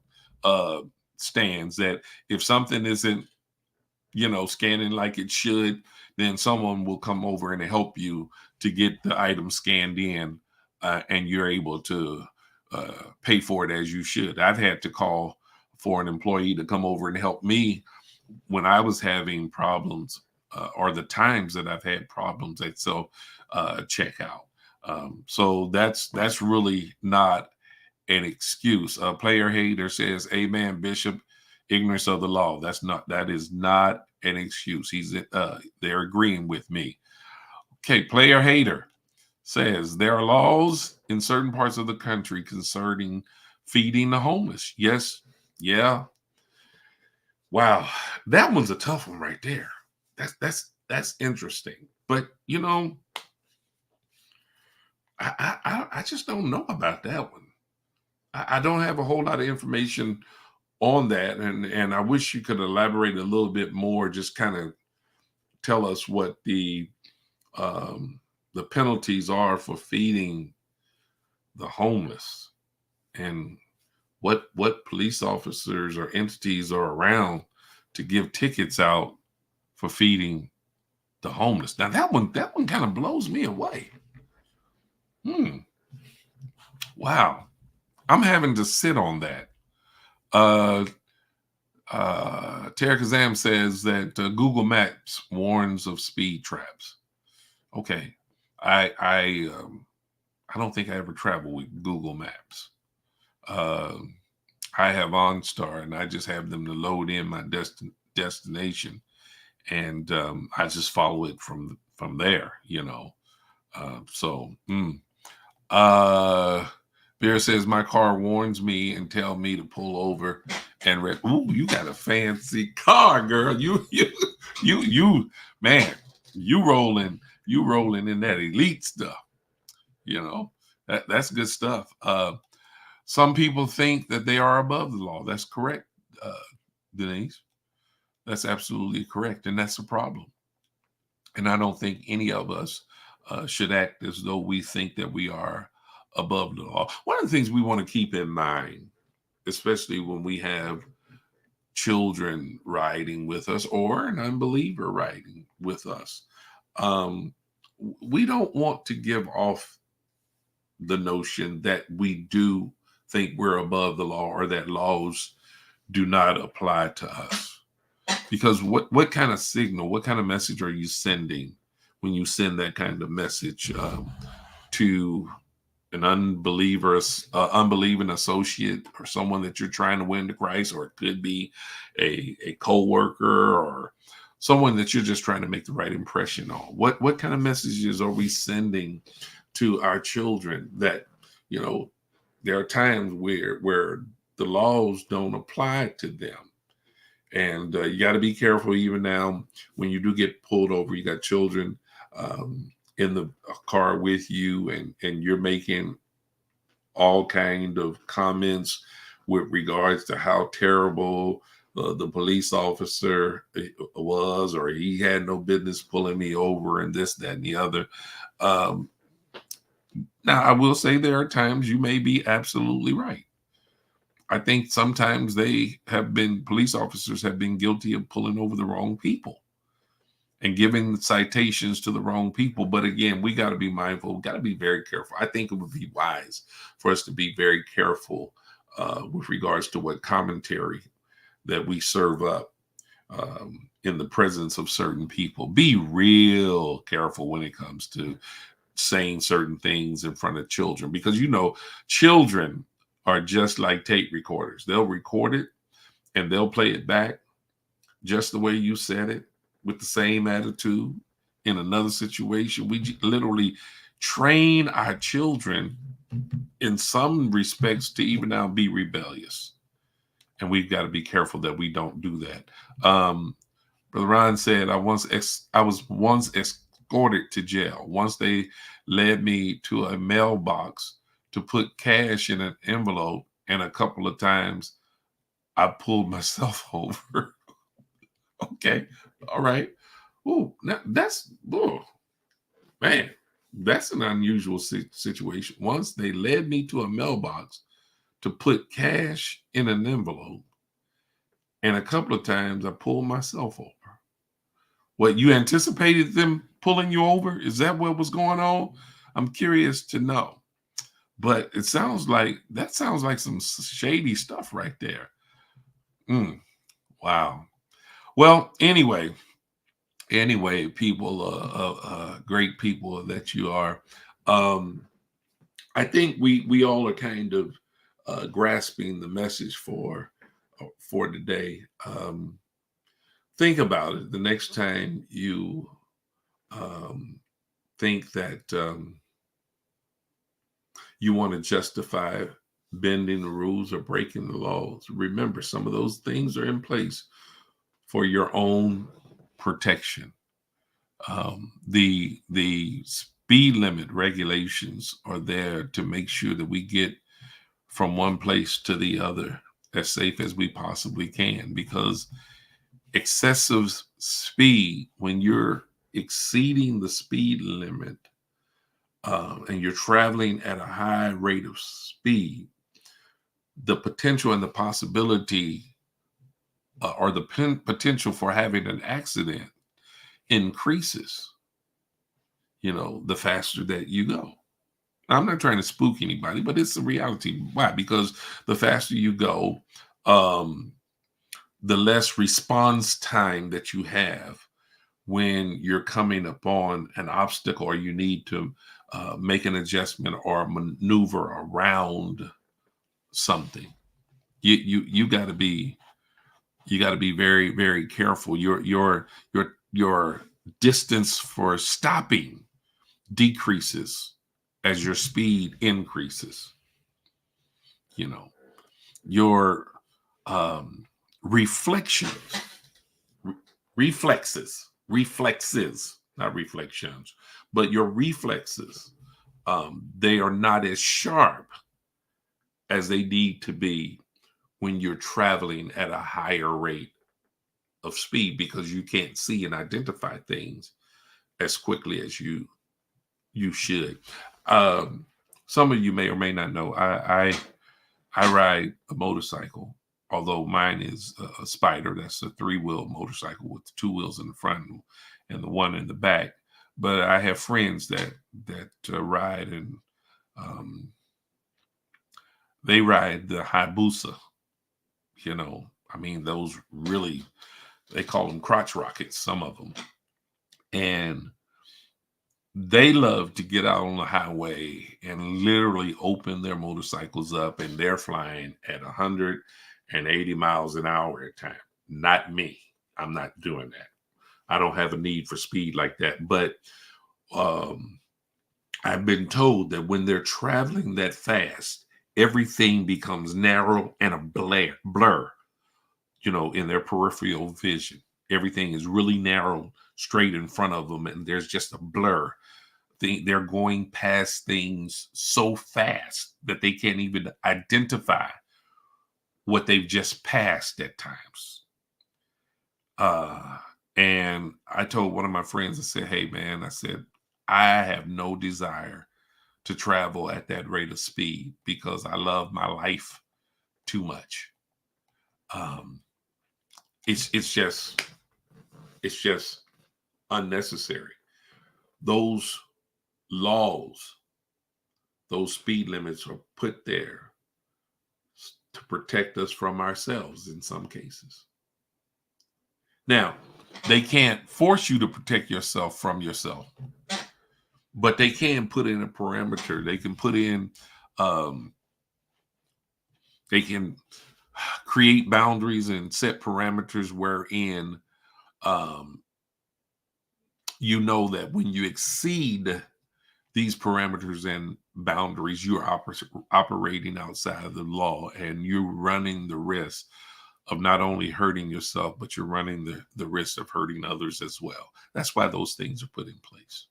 stands that if something isn't, scanning like it should, then someone will come over and help you to get the item scanned in, and you're able to pay for it as you should. I've had to call for an employee to come over and help me when I was having problems, or the times that I've had problems at self checkout. So that's really not an excuse. A player hater says, "Amen, Bishop. Ignorance of the law. That is not an excuse." They're agreeing with me. Okay, player hater says there are laws in certain parts of the country concerning feeding the homeless. Yes, yeah. Wow, that one's a tough one right there. That's interesting. But I just don't know about that one. I don't have a whole lot of information on that, and I wish you could elaborate a little bit more. Just kind of tell us what the penalties are for feeding the homeless, and what police officers or entities are around to give tickets out for feeding the homeless. Now that one kind of blows me away. Wow, I'm having to sit on that. Tara Kazam says that Google Maps warns of speed traps. Okay, I don't think I ever travel with Google Maps. I have OnStar, and I just have them to load in my destination, and I just follow it from there. Bear says my car warns me and tell me to pull over and ooh, you got a fancy car, girl. You man, you rolling in that elite stuff. That's good stuff. Some people think that they are above the law. That's correct, Denise. That's absolutely correct, and that's a problem. And I don't think any of us should act as though we think that we are above the law. One of the things we want to keep in mind, especially when we have children riding with us or an unbeliever riding with us, we don't want to give off the notion that we do think we're above the law or that laws do not apply to us. Because what kind of signal, what kind of message are you sending when you send that kind of message to an unbelieving associate, or someone that you're trying to win to Christ, or it could be a co-worker or someone that you're just trying to make the right impression on? What kind of messages are we sending to our children that, there are times where the laws don't apply to them? And you got to be careful even now when you do get pulled over. You got children in the car with you, and you're making all kind of comments with regards to how terrible the police officer was, or he had no business pulling me over, and this, that, and the other. Um, Now, I will say there are times you may be absolutely right. I think sometimes police officers have been guilty of pulling over the wrong people and giving citations to the wrong people. But again, we got to be mindful. We got to be very careful. I think it would be wise for us to be very careful with regards to what commentary that we serve up in the presence of certain people. Be real careful when it comes to saying certain things in front of children, because children are just like tape recorders. They'll record it and they'll play it back just the way you said it, with the same attitude in another situation. We literally train our children in some respects to even now be rebellious, and we've got to be careful that we don't do that. Brother Ron said, I was once escorted to jail. Once they led me to a mailbox to put cash in an envelope, and a couple of times I pulled myself over. Okay, all right. Oh, man, that's an unusual situation. Once they led me to a mailbox to put cash in an envelope, and a couple of times I pulled myself over. What, you anticipated them pulling you over? Is that what was going on? I'm curious to know. But that sounds like some shady stuff right there. Wow. Well, anyway, people, great people that you are. I think we all are kind of grasping the message for today. Think about it. The next time you think that you want to justify bending the rules or breaking the laws, remember some of those things are in place for your own protection. The speed limit regulations are there to make sure that we get from one place to the other as safe as we possibly can, because excessive speed, when you're exceeding the speed limit and you're traveling at a high rate of speed, the potential and the possibility or the potential for having an accident increases, the faster that you go. I'm not trying to spook anybody, but it's the reality. Why? Because the faster you go, the less response time that you have when you're coming upon an obstacle, or you need to make an adjustment or maneuver around something. You got to be very, very careful. Your distance for stopping decreases as your speed increases. Your reflections, not reflections, but your reflexes, they are not as sharp as they need to be when you're traveling at a higher rate of speed, because you can't see and identify things as quickly as you should. Some of you may or may not know, I ride a motorcycle, although mine is a Spider. That's a 3-wheel motorcycle with the 2 wheels in the front and the one in the back. But I have friends that ride, and they ride the Hayabusa. Those really, they call them crotch rockets, some of them. And they love to get out on the highway and literally open their motorcycles up, and they're flying at 180 miles an hour at time. Not me. I'm not doing that. I don't have a need for speed like that. But I've been told that when they're traveling that fast, everything becomes narrow and a blur. in their peripheral vision. Everything is really narrow, straight in front of them, and there's just a blur. They're going past things so fast that they can't even identify what they've just passed at times. And I told one of my friends, I said, hey, man, I said, I have no desire to travel at that rate of speed because I love my life too much. It's just unnecessary. Those laws, those speed limits are put there to protect us from ourselves in some cases. Now, they can't force you to protect yourself from yourself, but they can put in a parameter. They can put in, they can create boundaries and set parameters wherein you know that when you exceed these parameters and boundaries, you're operating outside of the law, and you're running the risk of not only hurting yourself, but you're running the risk of hurting others as well. That's why those things are put in place.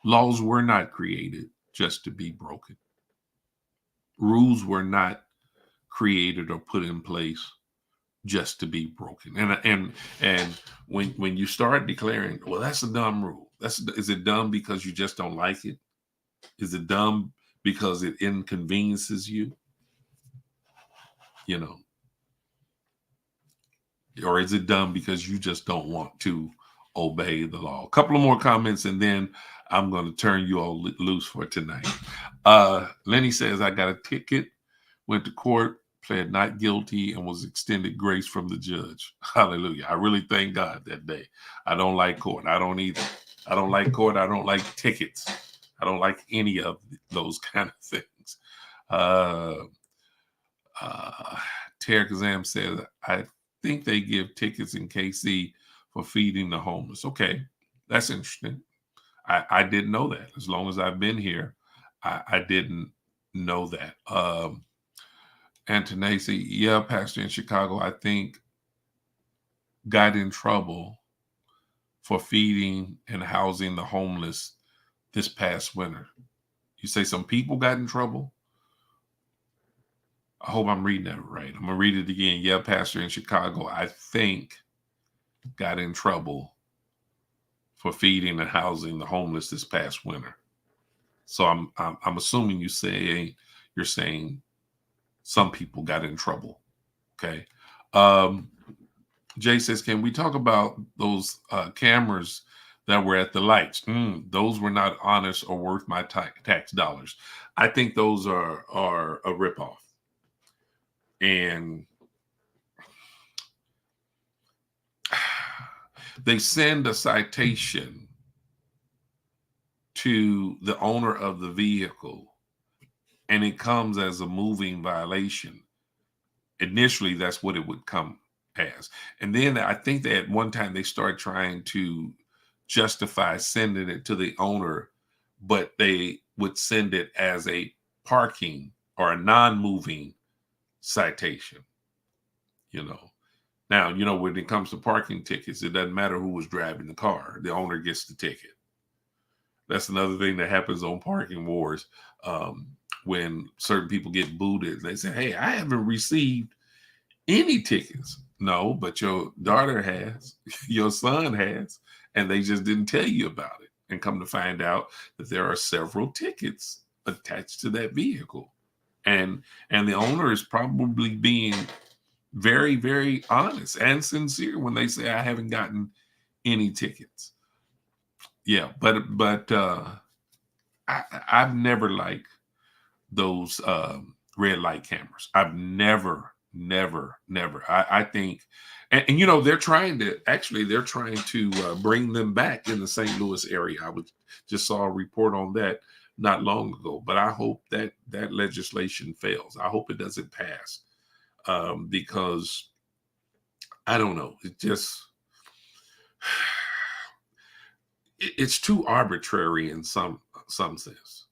Laws were not created just to be broken. Rules were not created or put in place just to be broken. And when you start declaring, well, that's a dumb rule. Is it dumb because you just don't like it? Is it dumb because it inconveniences you? Or is it dumb because you just don't want to obey the law? A couple of more comments, and then I'm going to turn you all loose for tonight. Lenny says, I got a ticket, went to court, pled not guilty, and was extended grace from the judge. Hallelujah. I really thank God that day. I don't like court. I don't either. I don't like court. I don't like tickets. I don't like any of those kind of things. Terry Kazam says, I think they give tickets in KC for feeding the homeless. Okay, that's interesting. I didn't know that. As long as I've been here, I didn't know that. Antonacy, yeah, pastor in Chicago, I think got in trouble for feeding and housing the homeless this past winter. You say some people got in trouble? I hope I'm reading that right. I'm going to read it again. Yeah, pastor in Chicago, I think got in trouble for feeding and housing the homeless this past winter. So I'm assuming you're saying some people got in trouble. Okay. Jay says, can we talk about those cameras that were at the lights? Those were not honest or worth my tax dollars. I think those are a ripoff. And they send a citation to the owner of the vehicle, and it comes as a moving violation. Initially, that's what it would come as. And then I think that at one time they started trying to justify sending it to the owner, but they would send it as a parking or a non-moving citation. Now, when it comes to parking tickets, it doesn't matter who was driving the car. The owner gets the ticket. That's another thing that happens on parking wars. When certain people get booted, they say, hey, I haven't received any tickets. No, but your daughter has, your son has, and they just didn't tell you about it. And come to find out that there are several tickets attached to that vehicle. And the owner is probably being very, very honest and sincere when they say, I haven't gotten any tickets. Yeah, but I've never liked those red light cameras. I've never. I think, and they're trying to bring them back in the St. Louis area. Just saw a report on that not long ago, but I hope that legislation fails. I hope it doesn't pass because I don't know. It's too arbitrary in some sense.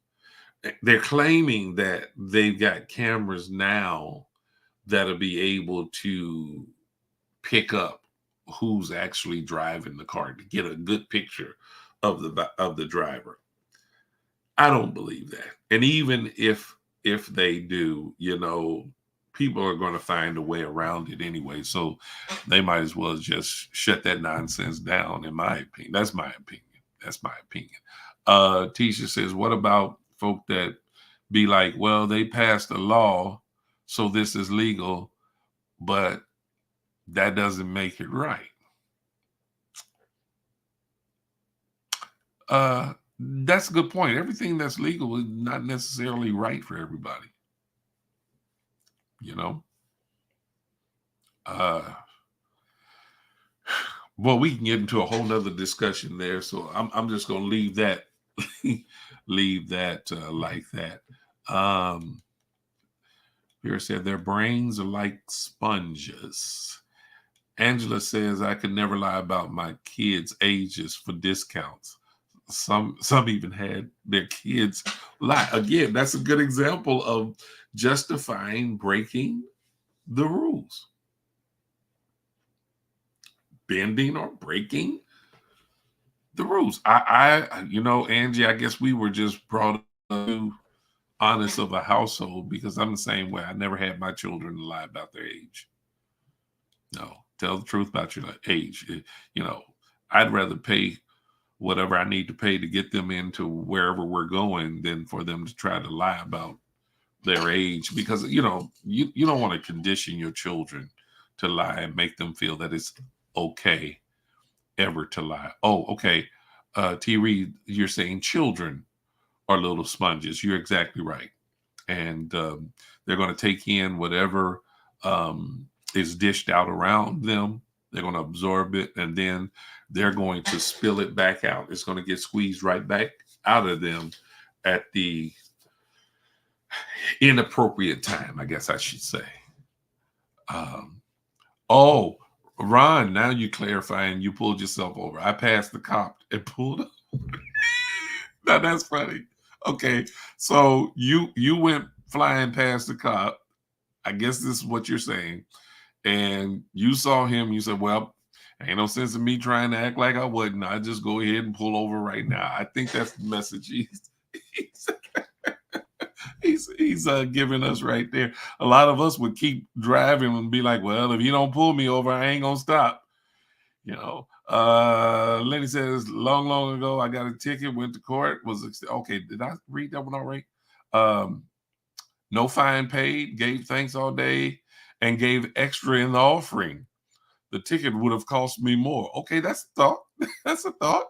They're claiming that they've got cameras now that'll be able to pick up who's actually driving the car to get a good picture of the driver. I don't believe that. And even if they do, people are going to find a way around it anyway. So they might as well just shut that nonsense down, in my opinion. That's my opinion. That's my opinion. Tisha says, what about folk that be like, well, they passed a law, so this is legal, but that doesn't make it right. That's a good point. Everything that's legal is not necessarily right for everybody. Well, we can get into a whole nother discussion there. So I'm just going to leave that, like that. Here said their brains are like sponges. Angela says I could never lie about my kids' ages for discounts. Some even had their kids lie. Again, that's a good example of justifying breaking the rules. Bending or breaking the rules. Angie, I guess we were just brought up to honest of a household, because I'm the same way. I never had my children lie about their age. No, tell the truth about your age. I'd rather pay whatever I need to pay to get them into wherever we're going than for them to try to lie about their age, because you don't want to condition your children to lie and make them feel that it's okay ever to lie. Oh, okay. T. Reed, you're saying children are little sponges. You're exactly right. And they're going to take in whatever is dished out around them. They're going to absorb it, and then they're going to spill it back out. It's going to get squeezed right back out of them at the inappropriate time, I guess I should say. Oh, Ron, now you clarifying, you pulled yourself over. I passed the cop and pulled up. Now that's funny. Okay, so you went flying past the cop. I guess this is what you're saying. And you saw him, you said, well, ain't no sense in me trying to act like I wasn't. I just go ahead and pull over right now. I think that's the message he's giving us right there. A lot of us would keep driving and be like, well, if you don't pull me over, I ain't gonna stop. Lenny says, long ago, I got a ticket, went to court, okay. Did I read that one all right? No fine paid, gave thanks all day, and gave extra in the offering. The ticket would have cost me more. Okay, that's a thought. That's a thought.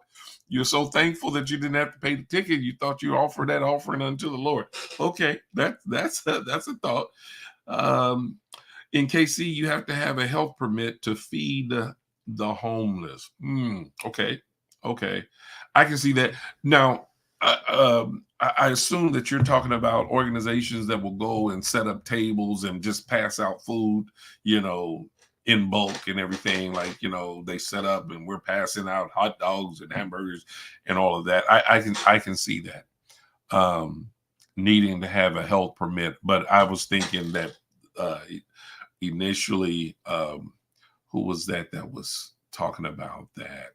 You're so thankful that you didn't have to pay the ticket. You thought you offered that offering unto the Lord. Okay, that's a thought. In KC, you have to have a health permit to feed the homeless. Okay. I can see that. Now, I assume that you're talking about organizations that will go and set up tables and just pass out food, in bulk and everything. Like, they set up and we're passing out hot dogs and hamburgers and all of that. I can see that needing to have a health permit. But I was thinking that initially, who was that was talking about that?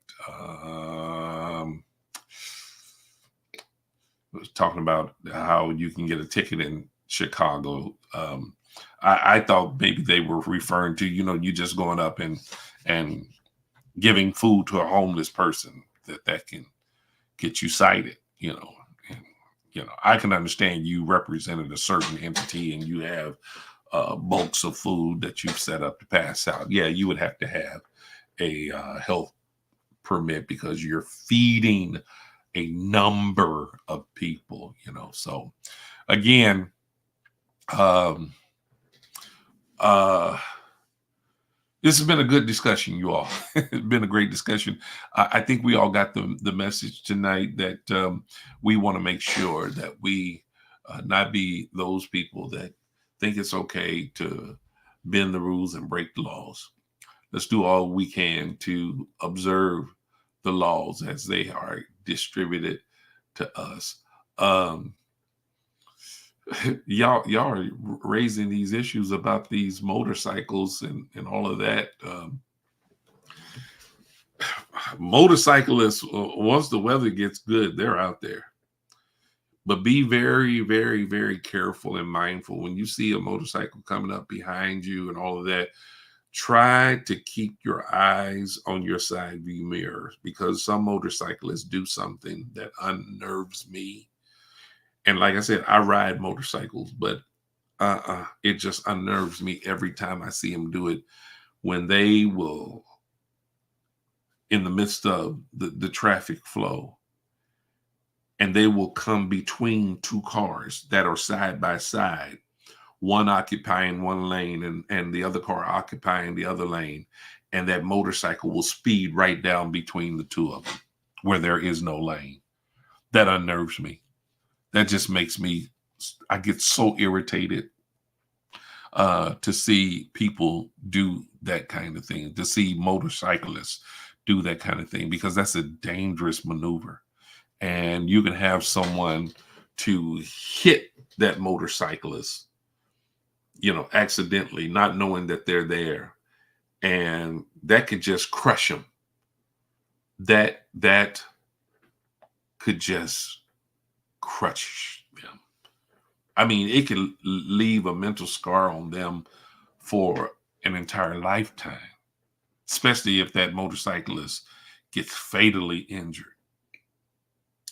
Was talking about how you can get a ticket in Chicago. I thought maybe they were referring to, you just going up and giving food to a homeless person that can get you cited, and, I can understand you represented a certain entity and you have bulks of food that you've set up to pass out. Yeah, you would have to have a health permit because you're feeding a number of people, So again, this has been a good discussion, you all. It's been a great discussion. I think we all got the message tonight that we want to make sure that we not be those people that think it's okay to bend the rules and break the laws. Let's do all we can to observe the laws as they are distributed to us. Y'all are raising these issues about these motorcycles and all of that. Motorcyclists, once the weather gets good, they're out there. But be very, very, very careful and mindful. When you see a motorcycle coming up behind you and all of that, try to keep your eyes on your side view mirror, because some motorcyclists do something that unnerves me. And like I said, I ride motorcycles, but it just unnerves me every time I see them do it, when they will, in the midst of the traffic flow, and they will come between two cars that are side by side, one occupying one lane and the other car occupying the other lane. And that motorcycle will speed right down between the two of them where there is no lane. That unnerves me. That just makes me, I get so irritated to see people do that kind of thing, to see motorcyclists do that kind of thing, because that's a dangerous maneuver. And you can have someone to hit that motorcyclist, accidentally, not knowing that they're there. And that could just crush them. That could just crush them. I mean, it could leave a mental scar on them for an entire lifetime, especially if that motorcyclist gets fatally injured.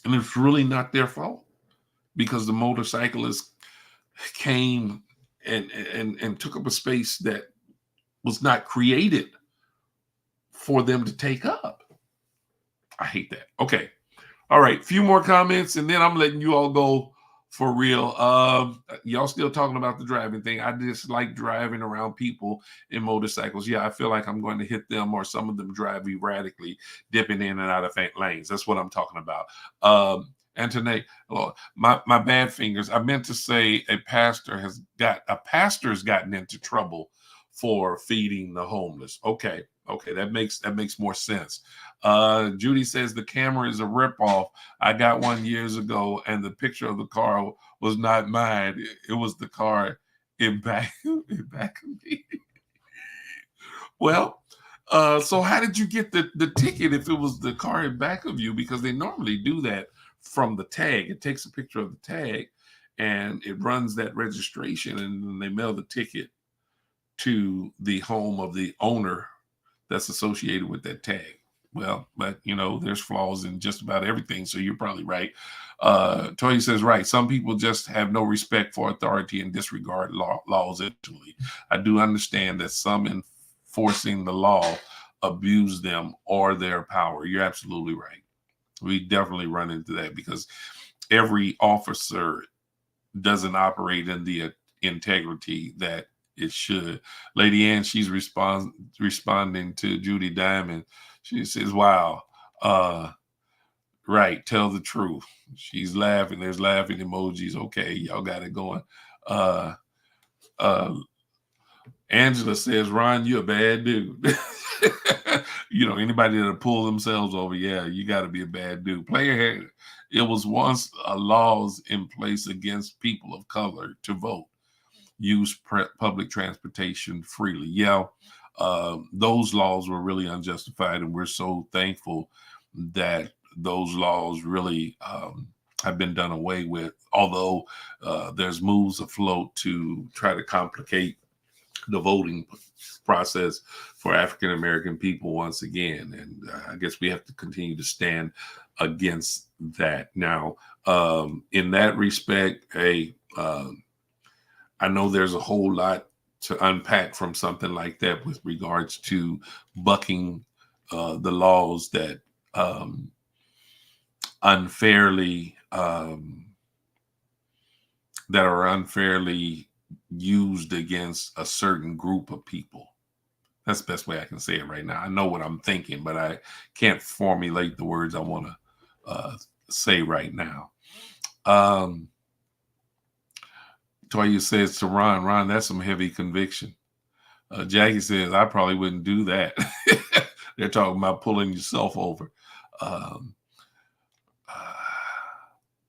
And it's really not their fault, because the motorcyclist came and took up a space that was not created for them to take up. I hate that. Okay. All right. Few more comments, and then I'm letting you all go for real. Y'all still talking about the driving thing. I just like driving around people in motorcycles. Yeah, I feel like I'm going to hit them, or some of them drive erratically, dipping in and out of lanes. That's what I'm talking about. Antoinette, my bad fingers. I meant to say a pastor's gotten into trouble for feeding the homeless. Okay, that makes more sense. Judy says the camera is a ripoff. I got one years ago, and the picture of the car was not mine. It was the car in back of me. Well, so how did you get the ticket if it was the car in back of you? Because they normally do that from the tag. It takes a picture of the tag and it runs that registration, and then they mail the ticket to the home of the owner that's associated with that tag. Well, but there's flaws in just about everything, so you're probably right. Toya says, right, some people just have no respect for authority and disregard laws instantly. I do understand that some enforcing the law abuse them or their power. You're absolutely right. We definitely run into that, because every officer doesn't operate in the integrity that it should. Lady Ann, she's responding to Judy Diamond. She says, wow, right, tell the truth. She's laughing. There's laughing emojis. Okay, y'all got it going. Angela says, Ron, you're a bad dude. Anybody that'll pull themselves over, yeah, you got to be a bad dude. Player head. It was once laws in place against people of color to vote, use public transportation freely. Yeah, those laws were really unjustified, and we're so thankful that those laws really have been done away with, although there's moves afloat to try to complicate the voting process for African American people once again. And I guess we have to continue to stand against that. Now, in that respect, I know there's a whole lot to unpack from something like that with regards to bucking the laws that are unfairly used against a certain group of people. That's the best way I can say it right now. I know what I'm thinking, but I can't formulate the words I want to say right now. Toya says to Ron, that's some heavy conviction. Jackie says, I probably wouldn't do that. They're talking about pulling yourself over.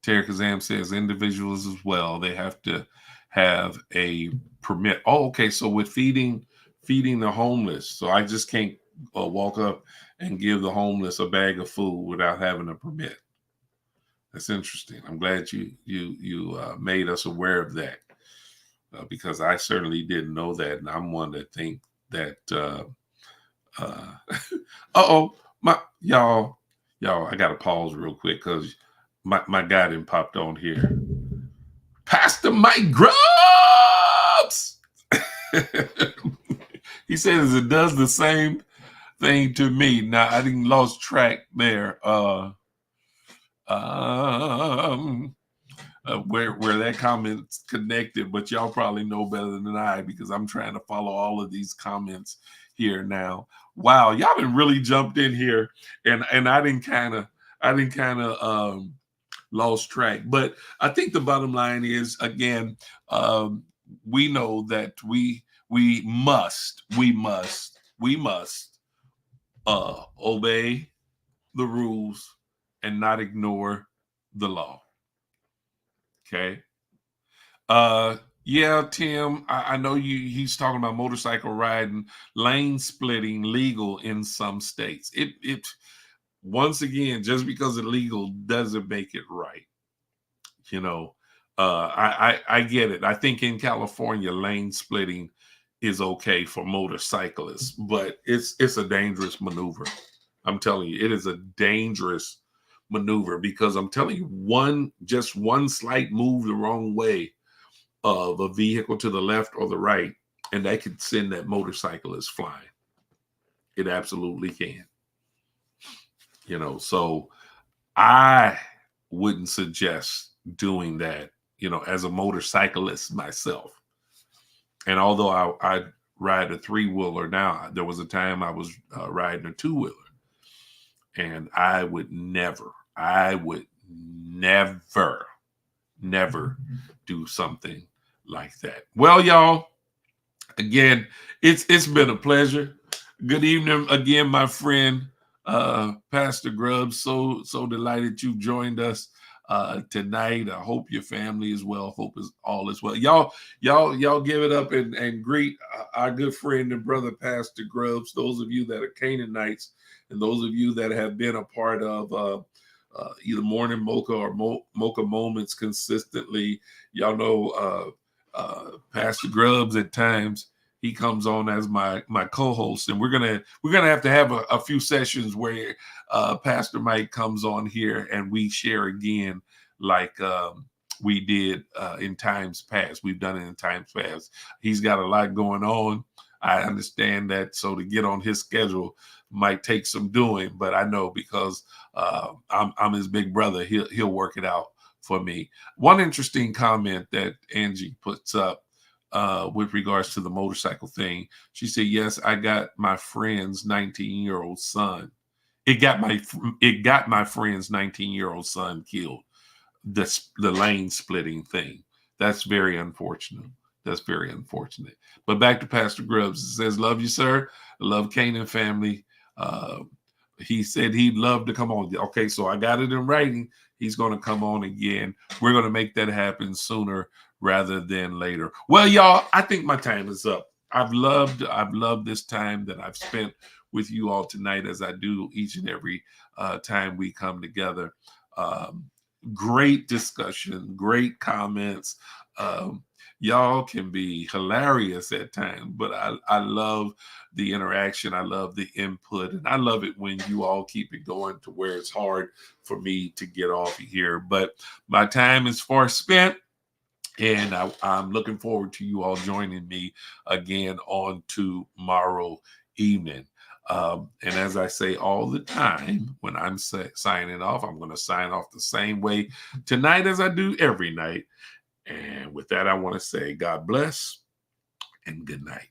Terry Kazam says individuals as well, they have to have a permit. Oh, okay. So with feeding the homeless, so I just can't walk up and give the homeless a bag of food without having a permit. That's interesting. I'm glad you made us aware of that, because I certainly didn't know that, and I'm one that think that. Uh-oh, my y'all, I gotta pause real quick because my guy didn't popped on here. Pastor Mike Grubbs. He says it does the same thing to me. Now I didn't lost track there. Um, where that comment's connected, but y'all probably know better than I because I'm trying to follow all of these comments here now. Wow, y'all been really jumped in here, and I didn't kind of lost track. But I think the bottom line is again, we know that we must obey the rules and not ignore the law. Okay. Yeah, Tim, I know he's talking about motorcycle riding, lane splitting legal in some states. It once again, just because it's legal doesn't make it right. You know, I get it. I think in California, lane splitting is okay for motorcyclists, but it's a dangerous maneuver. I'm telling you, it is a dangerous maneuver because I'm telling you, one slight move the wrong way of a vehicle to the left or the right, and that could send that motorcyclist flying. It absolutely can. You know, so I wouldn't suggest doing that, you know, as a motorcyclist myself. And although I ride a 3-wheeler now, there was a time I was riding a 2-wheeler, and I would never never do something like that. Well, y'all, again, it's been a pleasure. Good evening again, my friend, Pastor Grubbs. So delighted you joined us tonight. I hope your family is well. Hope is all is well. Y'all give it up and greet our good friend and brother, Pastor Grubbs. Those of you that are Canaanites, and those of you that have been a part of either Morning Mocha or Mocha Moments consistently, y'all know Pastor Grubbs at times. He comes on as my co-host, and we're gonna have to have a few sessions where Pastor Mike comes on here and we share again, like we did in times past. We've done it in times past. He's got a lot going on. I understand that, so to get on his schedule might take some doing, but I know because I'm his big brother, he'll work it out for me. One interesting comment that Angie puts up with regards to the motorcycle thing. She said, "Yes, I got my friend's 19-year-old son. It got my friend's 19-year-old son killed. The lane splitting thing. That's very unfortunate. That's very unfortunate." But back to Pastor Grubbs. It says, "Love you, sir. Love Canaan family." He said he'd love to come on. Okay, so I got it in writing. He's going to come on again. We're going to make that happen sooner rather than later. Well, y'all, I think my time is up. I've loved this time that I've spent with you all tonight, as I do each and every time we come together. Great discussion, great comments. Y'all can be hilarious at times, but I love the interaction. I love the input, and I love it when you all keep it going to where it's hard for me to get off of here. But my time is far spent, and I'm looking forward to you all joining me again on tomorrow evening. And as I say all the time, when I'm signing off, I'm going to sign off the same way tonight as I do every night. And with that, I want to say God bless and good night.